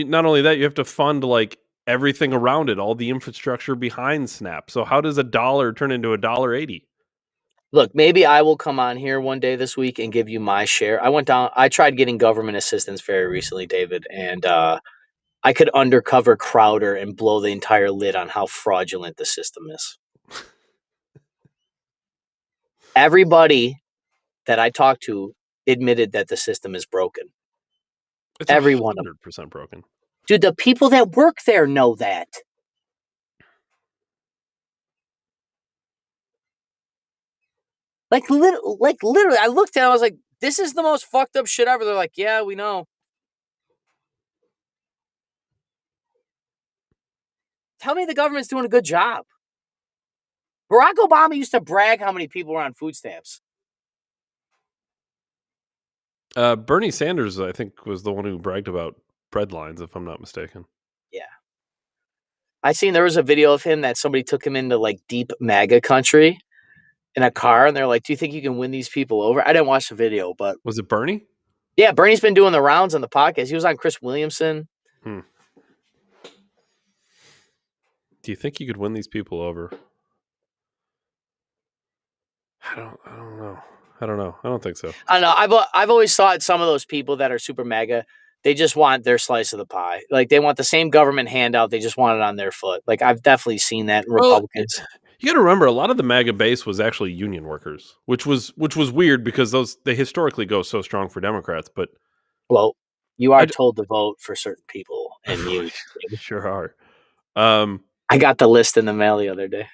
not only that, you have to fund like everything around it, all the infrastructure behind Snap. So how does a dollar turn into $1.80? Look, maybe I will come on here one day this week and give you my share. I tried getting government assistance very recently, David, and I could undercover Crowder and blow the entire lid on how fraudulent the system is. Everybody that I talked to admitted that the system is broken. It's Every one of them. 100% broken. Dude, the people that work there know that. Like literally, I looked at it, I was like, this is the most fucked up shit ever. They're like, yeah, we know. Tell me the government's doing a good job. Barack Obama used to brag how many people were on food stamps. Bernie Sanders, I think, was the one who bragged about bread lines, if I'm not mistaken. Yeah. I seen there was a video of him that somebody took him into like deep MAGA country in a car, and they're like, do you think you can win these people over? I didn't watch the video, but was it Bernie? Yeah, Bernie's been doing the rounds on the podcast. He was on Chris Williamson. Do you think you could win these people over? I don't know. I don't think so. I don't know. I've always thought some of those people that are super MAGA, they just want their slice of the pie. Like they want the same government handout. They just want it on their foot. Like I've definitely seen that in Republicans. You got to remember, a lot of the MAGA base was actually union workers, which was weird because they historically go so strong for Democrats. But you are told to vote for certain people, and you sure are. I got the list in the mail the other day.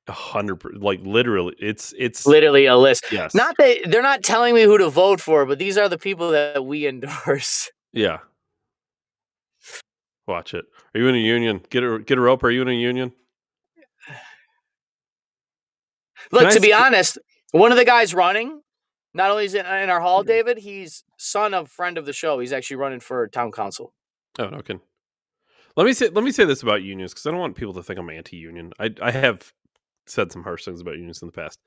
100%, like literally, it's literally a list. Yes. Not that they're not telling me who to vote for, but these are the people that we endorse. Yeah. Watch it. Are you in a union? Get a rope. Are you in a union? Look, to be honest, one of the guys running, not only is in our hall, David, he's son of friend of the show. He's actually running for town council. Oh, okay. Let me say this about unions, because I don't want people to think I'm anti-union. I have said some harsh things about unions in the past.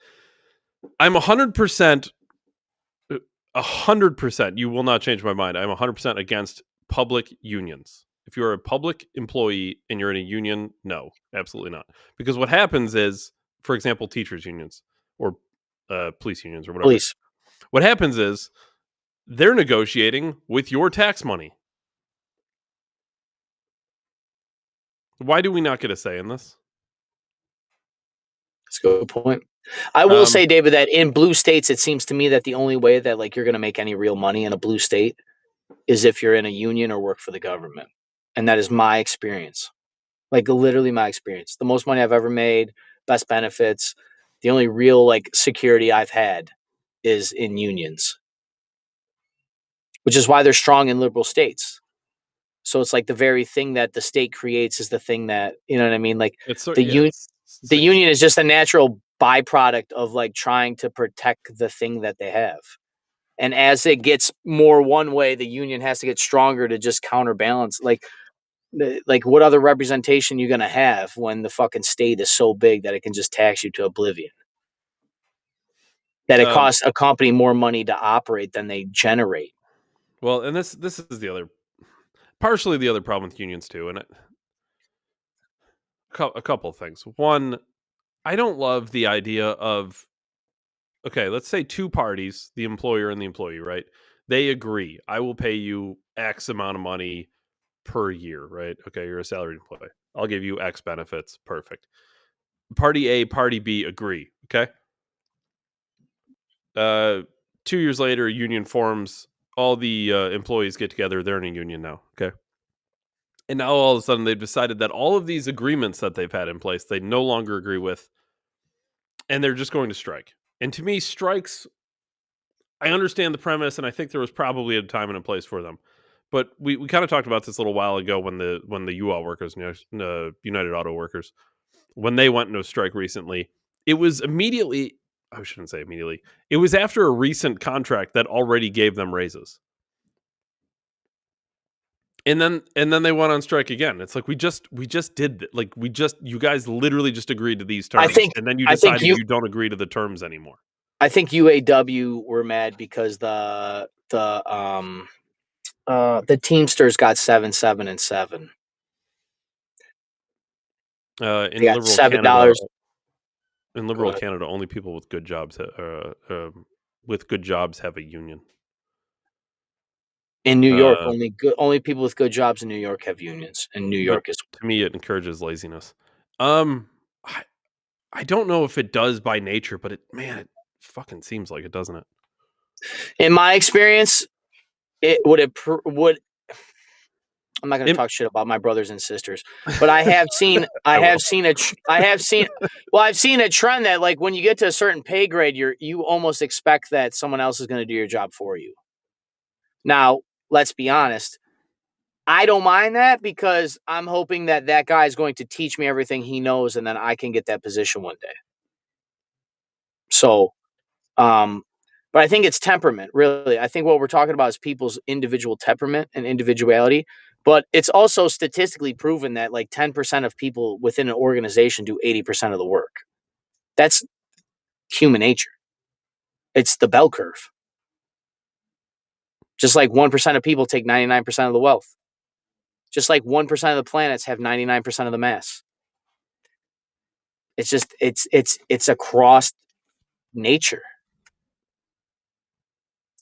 I'm 100%. You will not change my mind. I'm 100% against public unions. If you're a public employee and you're in a union, no, absolutely not. Because what happens is, for example, teachers unions or police unions or whatever. Police. What happens is they're negotiating with your tax money. Why do we not get a say in this? That's a good point. I will say, David, that in blue states, it seems to me that the only way that like you're going to make any real money in a blue state is if you're in a union or work for the government. And that is my experience. Like literally my experience. The most money I've ever made, best benefits. The only real like security I've had is in unions, which is why they're strong in liberal states. So it's like the very thing that the state creates is the thing that, you know what I mean? Like the union is just a natural byproduct of like trying to protect the thing that they have. And as it gets more one way, the union has to get stronger to just counterbalance. Like what other representation you going to have when the fucking state is so big that it can just tax you to oblivion? That it costs a company more money to operate than they generate. Well, and this is partially the other problem with unions too, and a couple of things. One, I don't love the idea of, okay, let's say two parties, the employer and the employee, right? They agree, I will pay you X amount of money per year, right? Okay, you're a salaried employee. I'll give you X benefits. Perfect. Party A, party B agree. Okay. 2 years later, a union forms. All the employees get together. They're in a union now. Okay. And now all of a sudden they've decided that all of these agreements that they've had in place, they no longer agree with, and they're just going to strike. And to me, strikes, I understand the premise, and I think there was probably a time and a place for them. But we kind of talked about this a little while ago when the UAW workers, United Auto Workers, when they went into a strike recently, it was immediately, I shouldn't say immediately, it was after a recent contract that already gave them raises. And then they went on strike again. It's like we just did you guys literally just agreed to these terms, and then you decided you don't agree to the terms anymore. I think UAW were mad because the Teamsters got 7, 7, and 7. In liberal $7. In liberal Canada, only people with good jobs have a union. In New York, only people with good jobs in New York have unions. And New York is, to me, it encourages laziness. I don't know if it does by nature, but it fucking seems like it, doesn't it? In my experience, it would. I'm not going to talk shit about my brothers and sisters, but I've seen a trend that like when you get to a certain pay grade, you almost expect that someone else is going to do your job for you. Now, let's be honest. I don't mind that because I'm hoping that guy is going to teach me everything he knows, and then I can get that position one day. So, but I think it's temperament, really. I think what we're talking about is people's individual temperament and individuality. But it's also statistically proven that like 10% of people within an organization do 80% of the work. That's human nature. It's the bell curve. Just like 1% of people take 99% of the wealth. Just like 1% of the planets have 99% of the mass. It's just, it's across nature.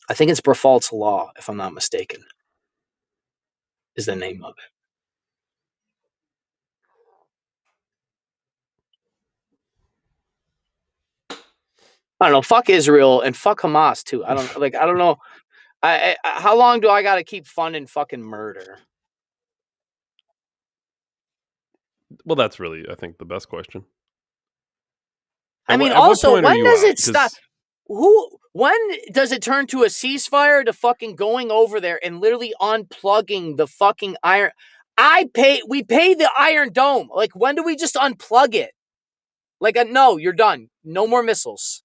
I think it's Brafalt's law, if I'm not mistaken, is the name of it. I don't know. Fuck Israel and fuck Hamas too. I don't know. How long do I got to keep funding fucking murder? Well, that's really, I think, the best question. I mean, also, when does it stop? When does it turn to a ceasefire to fucking going over there and literally unplugging the fucking iron? We pay the Iron Dome. Like, when do we just unplug it? Like, no, you're done. No more missiles.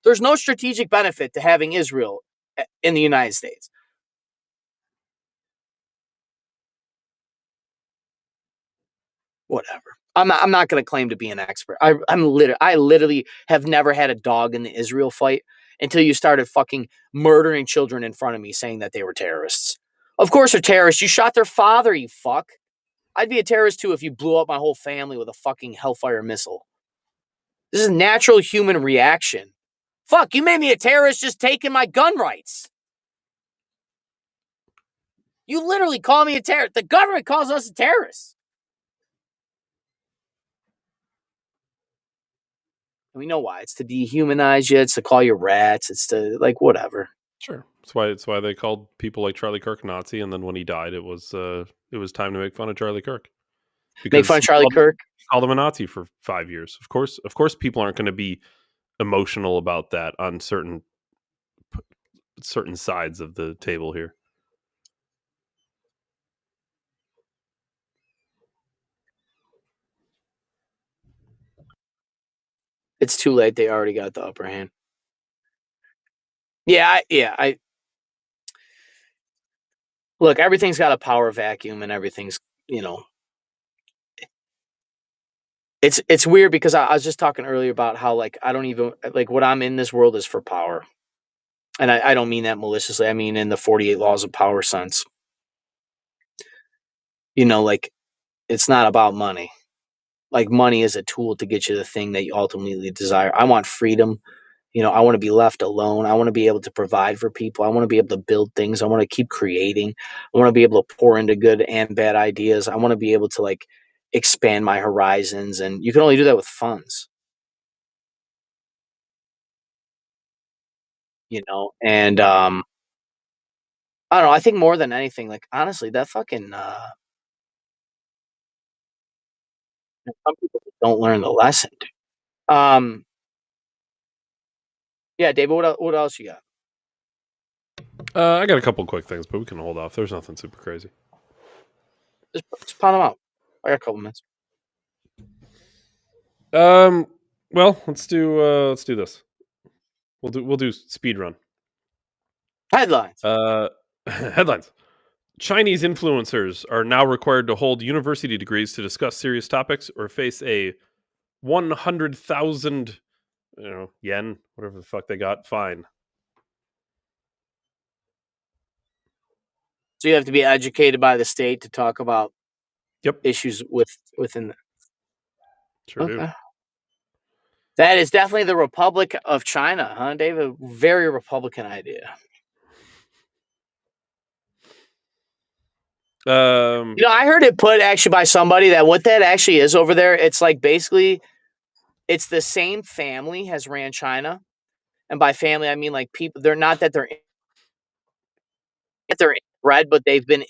There's no strategic benefit to having Israel in the United States. Whatever. I'm not going to claim to be an expert. I literally have never had a dog in the Israel fight until you started fucking murdering children in front of me saying that they were terrorists. Of course they're terrorists. You shot their father, you fuck. I'd be a terrorist too if you blew up my whole family with a fucking Hellfire missile. This is a natural human reaction. Fuck, you made me a terrorist just taking my gun rights. You literally call me a terrorist. The government calls us a terrorist. We know why. It's to dehumanize you. It's to call you rats. It's to, like, whatever. Sure. That's why they called people like Charlie Kirk Nazi, and then when he died, it was time to make fun of Charlie Kirk. Make fun of Charlie Kirk. Called him a Nazi for 5 years. Of course, people aren't going to be emotional about that on certain sides of the table here. It's too late. They already got the upper hand. I look, everything's got a power vacuum and everything's, it's weird because I was just talking earlier about how, like, I don't even, like, what I'm in this world is for power. And I don't mean that maliciously. I mean in the 48 laws of power sense. Like, it's not about money. Like, money is a tool to get you the thing that you ultimately desire. I want freedom. I want to be left alone. I want to be able to provide for people. I want to be able to build things. I want to keep creating. I want to be able to pour into good and bad ideas. I want to be able to, like, expand my horizons. And you can only do that with funds, and I don't know. I think more than anything, like, honestly, that fucking some people just don't learn the lesson. Um, yeah, David, what else you got? I got a couple quick things, but we can hold off. There's nothing super crazy. Just pound them out. I got a couple minutes. Well, let's do this. We'll do speed run. Headlines. Headlines. Chinese influencers are now required to hold university degrees to discuss serious topics or face a 100,000 yen, whatever the fuck they got, fine. So you have to be educated by the state to talk about Yep. issues within the... Sure do. That is definitely the Republic of China, huh, Dave? A very Republican idea. I heard it put actually by somebody that what that actually is over there, it's like basically it's the same family has ran China. And by family, I mean like people, they're not that they're bred, but they've been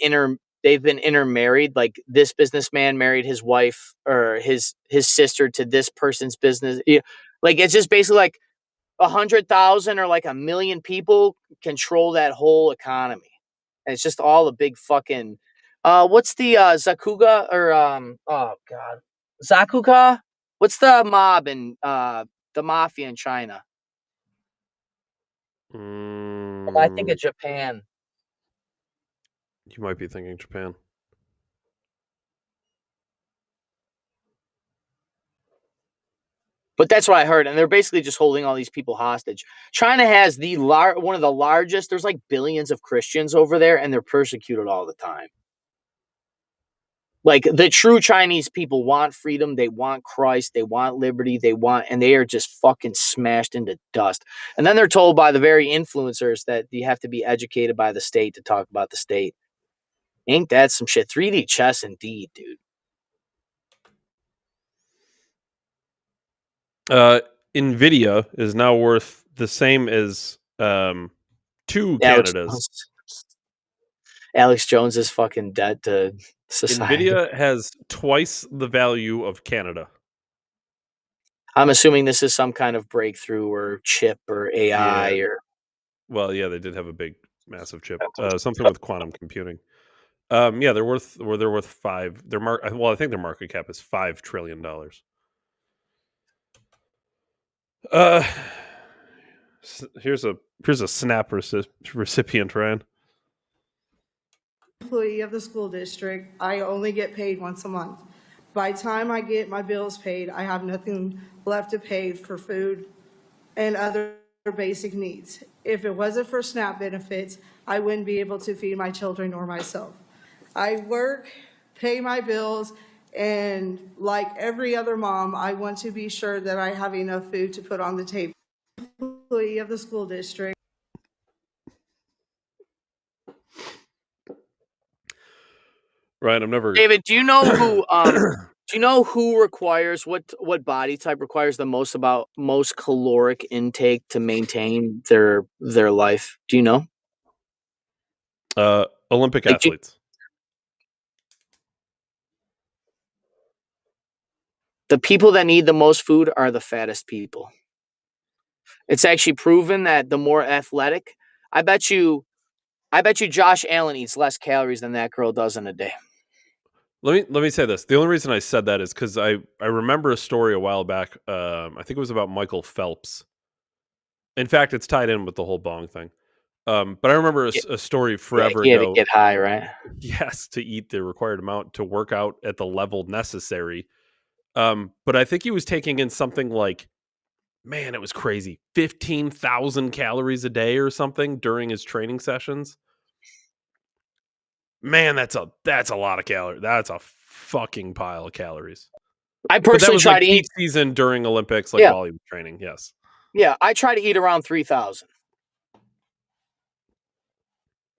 intermarried. Like this businessman married his wife or his sister to this person's business. Like it's just basically like 100,000 or like 1 million people control that whole economy. And it's just all a big fucking what's the Zakuga or oh god. Zakuga? What's the mob and the mafia in China? I think of Japan. You might be thinking Japan. But that's what I heard, and they're basically just holding all these people hostage. China has one of the largest. There's like billions of Christians over there, and they're persecuted all the time. Like the true Chinese people want freedom, they want Christ, they want liberty, and they are just fucking smashed into dust. And then they're told by the very influencers that you have to be educated by the state to talk about the state. Ain't that some shit? 3D chess indeed, dude. Nvidia is now worth the same as two Canadas. Alex Jones is fucking dead to society. Nvidia has twice the value of Canada. I'm assuming this is some kind of breakthrough or chip or AI or... Well, yeah, they did have a big, massive chip. Something with quantum computing. Yeah, they're worth five. I think their market cap is $5 trillion. Here's a SNAP recipient, Ryan. Employee of the school district. I only get paid once a month. By the time I get my bills paid, I have nothing left to pay for food and other basic needs. If it wasn't for SNAP benefits, I wouldn't be able to feed my children or myself. I work, pay my bills, and like every other mom, I want to be sure that I have enough food to put on the table. Employee of the school district. Ryan, I'm never... David, do you know who requires what body type requires the most caloric intake to maintain their life? Do you know? Olympic athletes. The people that need the most food are the fattest people. It's actually proven that the more athletic, I bet you Josh Allen eats less calories than that girl does in a day. Let me say this. The only reason I said that is because I remember a story a while back. I think it was about Michael Phelps. In fact, it's tied in with the whole bong thing. But I remember a story forever he had to ago. get high, right? Yes, to eat the required amount to work out at the level necessary. But I think he was taking in something like, man, it was crazy, 15,000 calories a day or something during his training sessions. Man, that's a lot of calories. That's a fucking pile of calories. I But that personally was try like to peak eat. season during Olympics, like Yeah, while he was training. Yes. yeah. I try to eat around 3,000,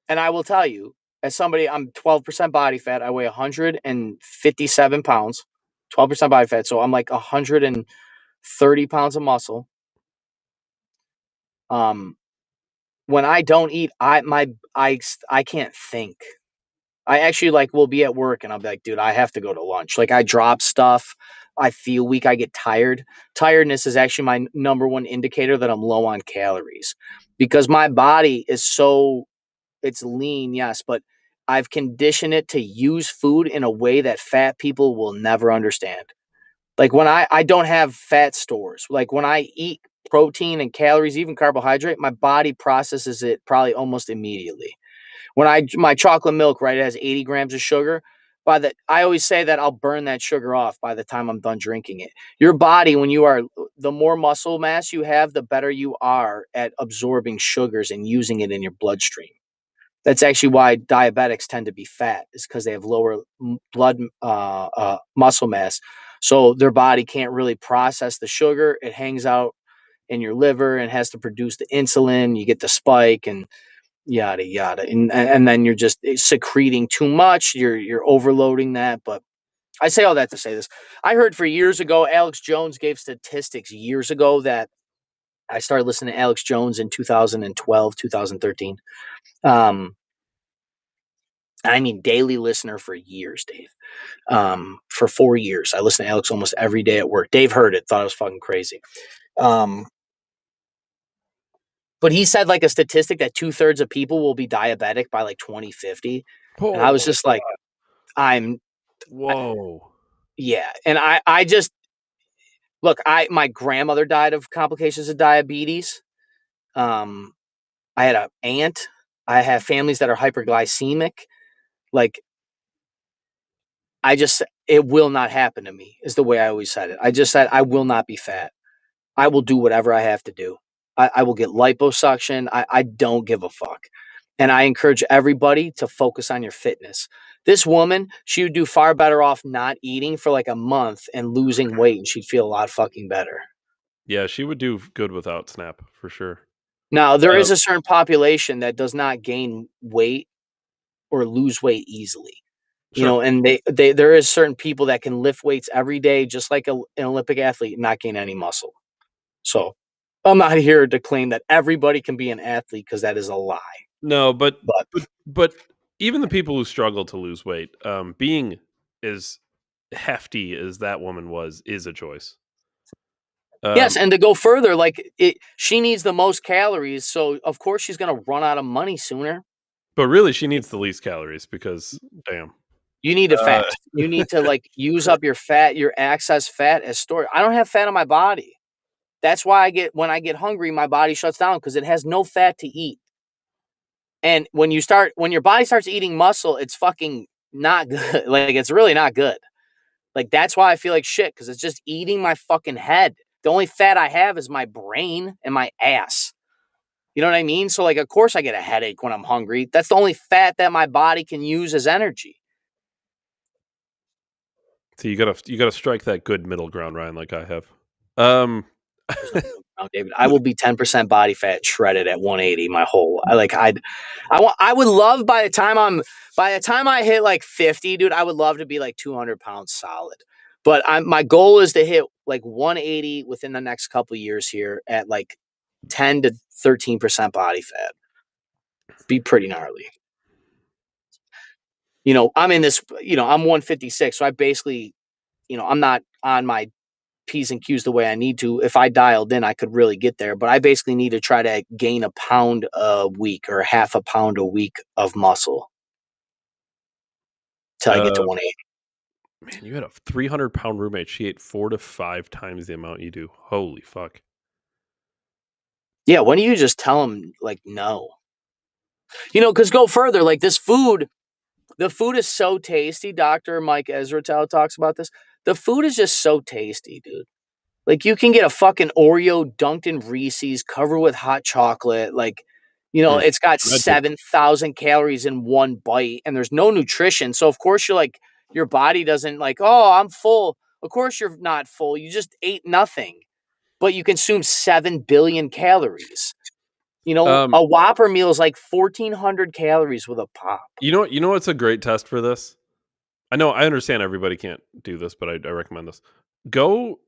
and I will tell you, as somebody, I'm 12% body fat. I weigh 157 pounds, 12% body fat. So I'm like 130 pounds of muscle. When I don't eat, I can't think. I actually like will be at work and I'll be like, dude, I have to go to lunch. Like I drop stuff. I feel weak. I get tired. Tiredness is actually my number one indicator that I'm low on calories because my body is it's lean, yes, but I've conditioned it to use food in a way that fat people will never understand. Like when I don't have fat stores, like when I eat protein and calories, even carbohydrate, my body processes it probably almost immediately. When my chocolate milk, right, it has 80 grams of sugar. I always say that I'll burn that sugar off by the time I'm done drinking it. Your body, the more muscle mass you have, the better you are at absorbing sugars and using it in your bloodstream. That's actually why diabetics tend to be fat, is because they have lower blood muscle mass. So their body can't really process the sugar. It hangs out in your liver and has to produce the insulin. You get the spike and yada yada, and then you're just secreting too much. You're overloading that. But I say all that to say this. I heard for years ago, Alex Jones gave statistics years ago that I started listening to Alex Jones in 2012, 2013. I mean, daily listener for years, Dave. For 4 years, I listened to Alex almost every day at work. Dave heard it, thought it was fucking crazy. But he said like a statistic that 2/3 of people will be diabetic by like 2050. And I was Oh, just like, whoa. yeah. And I just, look, my grandmother died of complications of diabetes. I had an aunt. I have families that are hyperglycemic. Like, it will not happen to me, is the way I always said it. I just said, I will not be fat. I will do whatever I have to do. I will get liposuction. I don't give a fuck. And I encourage everybody to focus on your fitness. This woman, she would do far better off not eating for like a month and losing weight, and she'd feel a lot fucking better. Yeah, she would do good without Snap for sure. Now, there Uh, is a certain population that does not gain weight or lose weight easily. sure. And there is certain people that can lift weights every day, just like an Olympic athlete, and not gain any muscle. So I'm not here to claim that everybody can be an athlete, because that is a lie. No, but But but even the people who struggle to lose weight, being as hefty as that woman was is a choice. yes, Um, and to go further, like she needs the most calories, so of course she's gonna run out of money sooner. but really, she needs the least calories because, damn. You need to Uh, fast. You need to like use up your fat, your excess fat as storage. I don't have fat on my body. That's why when I get hungry, my body shuts down because it has no fat to eat. And when your body starts eating muscle, it's fucking not good. Like it's really not good. Like that's why I feel like shit, because it's just eating my fucking head. The only fat I have is my brain and my ass. You know what I mean? So like, of course I get a headache when I'm hungry. That's the only fat that my body can use as energy. so you gotta strike that good middle ground, Ryan, like I have. Um, There's no middle ground, David. I will be 10% body fat shredded at 180 my whole. I would love by the time I hit like 50, dude, I would love to be like 200 pounds solid. But my goal is to hit like 180 within the next couple of years here at like 10 to 13% body fat. Be pretty gnarly. I'm in this, I'm 156. So I basically, I'm not on my P's and Q's the way I need to. If I dialed in, I could really get there. But I basically need to try to gain a pound a week or half a pound a week of muscle till I get to 180. Man, you had a 300-pound roommate. She ate 4 to 5 times the amount you do. Holy fuck. Yeah, why don't you just tell them, like, no? Because go further. Like, this food, the food is so tasty. Dr. Mike Ezratel talks about this. The food is just so tasty, dude. Like, you can get a fucking Oreo dunked in Reese's, covered with hot chocolate. Like, it's got 7,000 calories in one bite, and there's no nutrition. So, of course, your body doesn't like, oh, I'm full. Of course, you're not full. You just ate nothing, but you consume 7 billion calories. A Whopper meal is like 1,400 calories with a pop. You know what's a great test for this? I understand everybody can't do this, but I recommend this. Go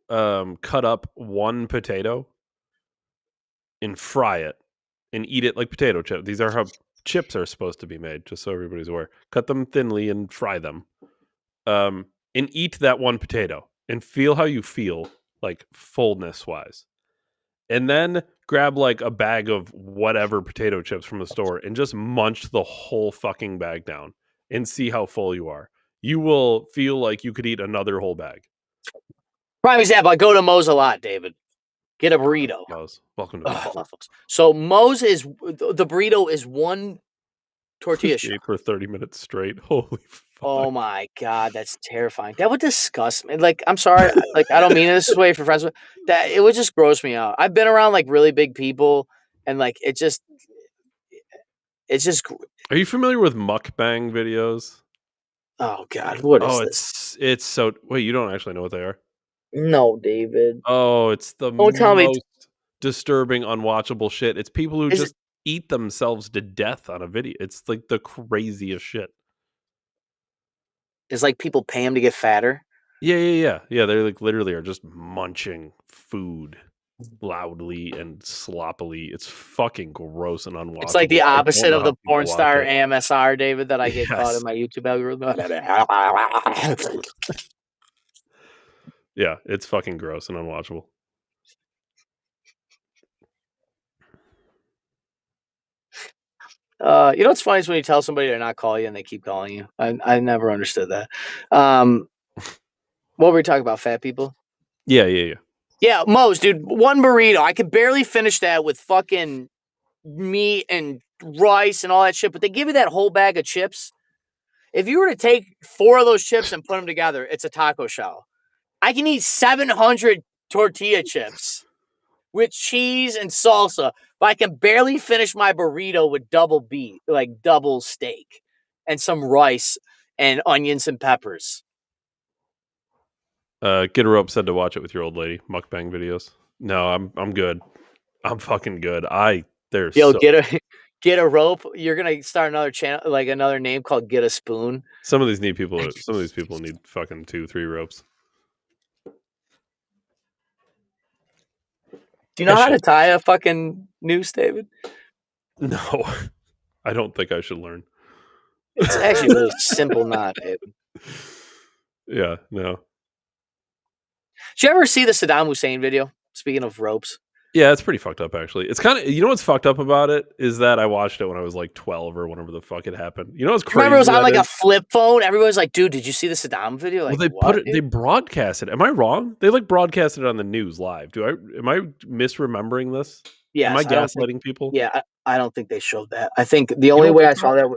cut up one potato and fry it and eat it like potato chips. These are how chips are supposed to be made, just so everybody's aware. Cut them thinly and fry them. And eat that one potato and feel how you feel, like fullness wise. And then grab like a bag of whatever potato chips from the store and just munch the whole fucking bag down and see how full you are. You will feel like you could eat another whole bag. Prime example, I go to Moe's a lot, David. Get a burrito. Moe's. Welcome to Moe's. So Moe's the burrito is one tortilla shell. For 30 minutes straight. Holy fuck. Oh my God, that's terrifying. That would disgust me. Like, I'm sorry. Like, I don't mean this way for friends. That it would just gross me out. I've been around like really big people, and like it's just. Are you familiar with mukbang videos? Oh God, what is this? It's so. Wait, you don't actually know what they are? No, David. Oh, it's the most disturbing, unwatchable shit. It's people who just eat themselves to death on a video. It's like the craziest shit. It's like people pay them to get fatter. Yeah. They like literally are just munching food loudly and sloppily. It's fucking gross and unwatchable. It's like the opposite of the porn star AMSR, David, that I get caught in my YouTube algorithm. Yeah, it's fucking gross and unwatchable. What's funny is when you tell somebody to not call you and they keep calling you. I never understood that. What were we talking about? Fat people? Yeah. Yeah, Moe's, dude. One burrito. I could barely finish that with fucking meat and rice and all that shit, but they give you that whole bag of chips. If you were to take 4 of those chips and put them together, it's a taco shell. I can eat 700 tortilla chips with cheese and salsa, but I can barely finish my burrito with double beef, like double steak, and some rice and onions and peppers. Get a rope said to watch it with your old lady. Mukbang videos. No, I'm good. I'm fucking good. Get a rope. You're gonna start another channel, like another name called Get a Spoon. Some of these people need fucking 2-3 ropes. Do you know how to tie a fucking noose, David? No, I don't think I should learn. It's actually a really simple knot, David. Yeah, no. Did you ever see the Saddam Hussein video? Speaking of ropes. Yeah, it's pretty fucked up, actually. It's kind of, what's fucked up about it is that I watched it when I was like 12 or whenever the fuck it happened. You know what's crazy? Remember, it was on like a flip phone. Everybody's like, "Dude, did you see the Saddam video?" Like, well, they broadcast it. Am I wrong? They like broadcasted it on the news live. Am I misremembering this? Yeah. Am I gaslighting people? Yeah, I don't think they showed that. I think the only way I saw that,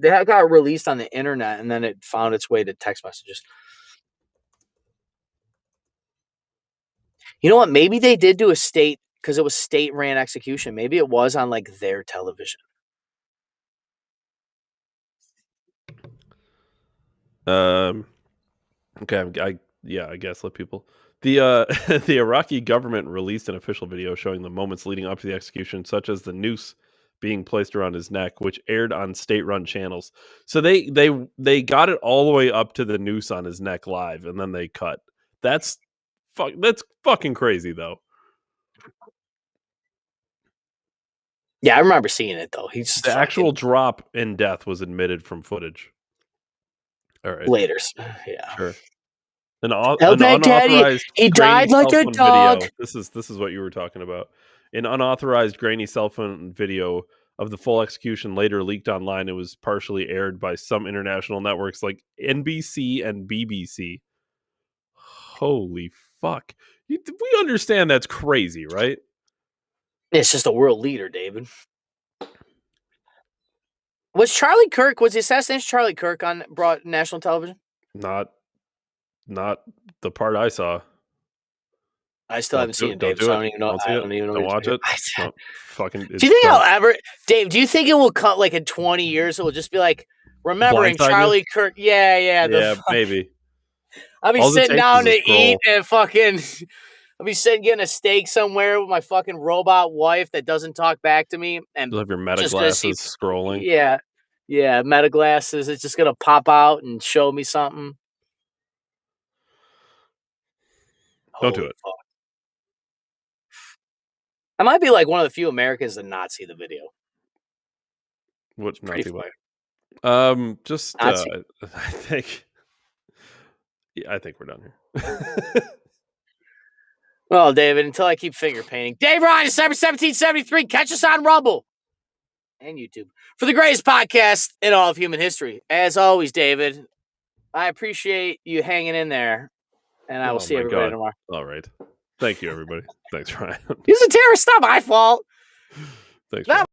that got released on the internet and then it found its way to text messages. You know what? Maybe they did do a state, because it was state-ran execution. Maybe it was on like their television. Okay. I guess let people. The the Iraqi government released an official video showing the moments leading up to the execution, such as the noose being placed around his neck, which aired on state-run channels. So they got it all the way up to the noose on his neck live, and then they cut. That's fucking crazy, though. Yeah, I remember seeing it though. The actual drop in death was admitted from footage. All right. Later. Yeah. Sure. An Baghdadi, unauthorized he grainy died like cell a phone dog. video. This is what you were talking about. An unauthorized grainy cell phone video of the full execution later leaked online. It was partially aired by some international networks like NBC and BBC. Holy fuck. We understand that's crazy, right? It's just a world leader, David. Was the assassination of Charlie Kirk on broad national television? Not the part I saw. I still haven't seen it, Dave. Don't do So it. I don't even know. Don't see I it. don't even know. Don't watch it. I- No, fucking. Do you think I'll ever, Dave? Do you think it will cut like in 20 years? It will just be like remembering Blindside you? Charlie Kirk. Yeah. Yeah, maybe. I'll be All it sitting takes down is a to eat scroll. and fucking. I'll be sitting getting a steak somewhere with my fucking robot wife that doesn't talk back to me, and You'll have your meta just gonna see. glasses scrolling. Yeah, meta glasses. It's just gonna pop out and show me something. Don't do it. Fuck. I might be like one of the few Americans to not see the video. What not Pretty see what? fire. Just Nazi. I think. Yeah, I think we're done here. Well, David, until I keep finger painting. Dave Ryan, December 1773. Catch us on Rumble and YouTube for the greatest podcast in all of human history. As always, David, I appreciate you hanging in there, and I will see everybody tomorrow. All right. Thank you, everybody. Thanks, Ryan. He's a terrorist. Not my fault. Thanks, Not Ryan.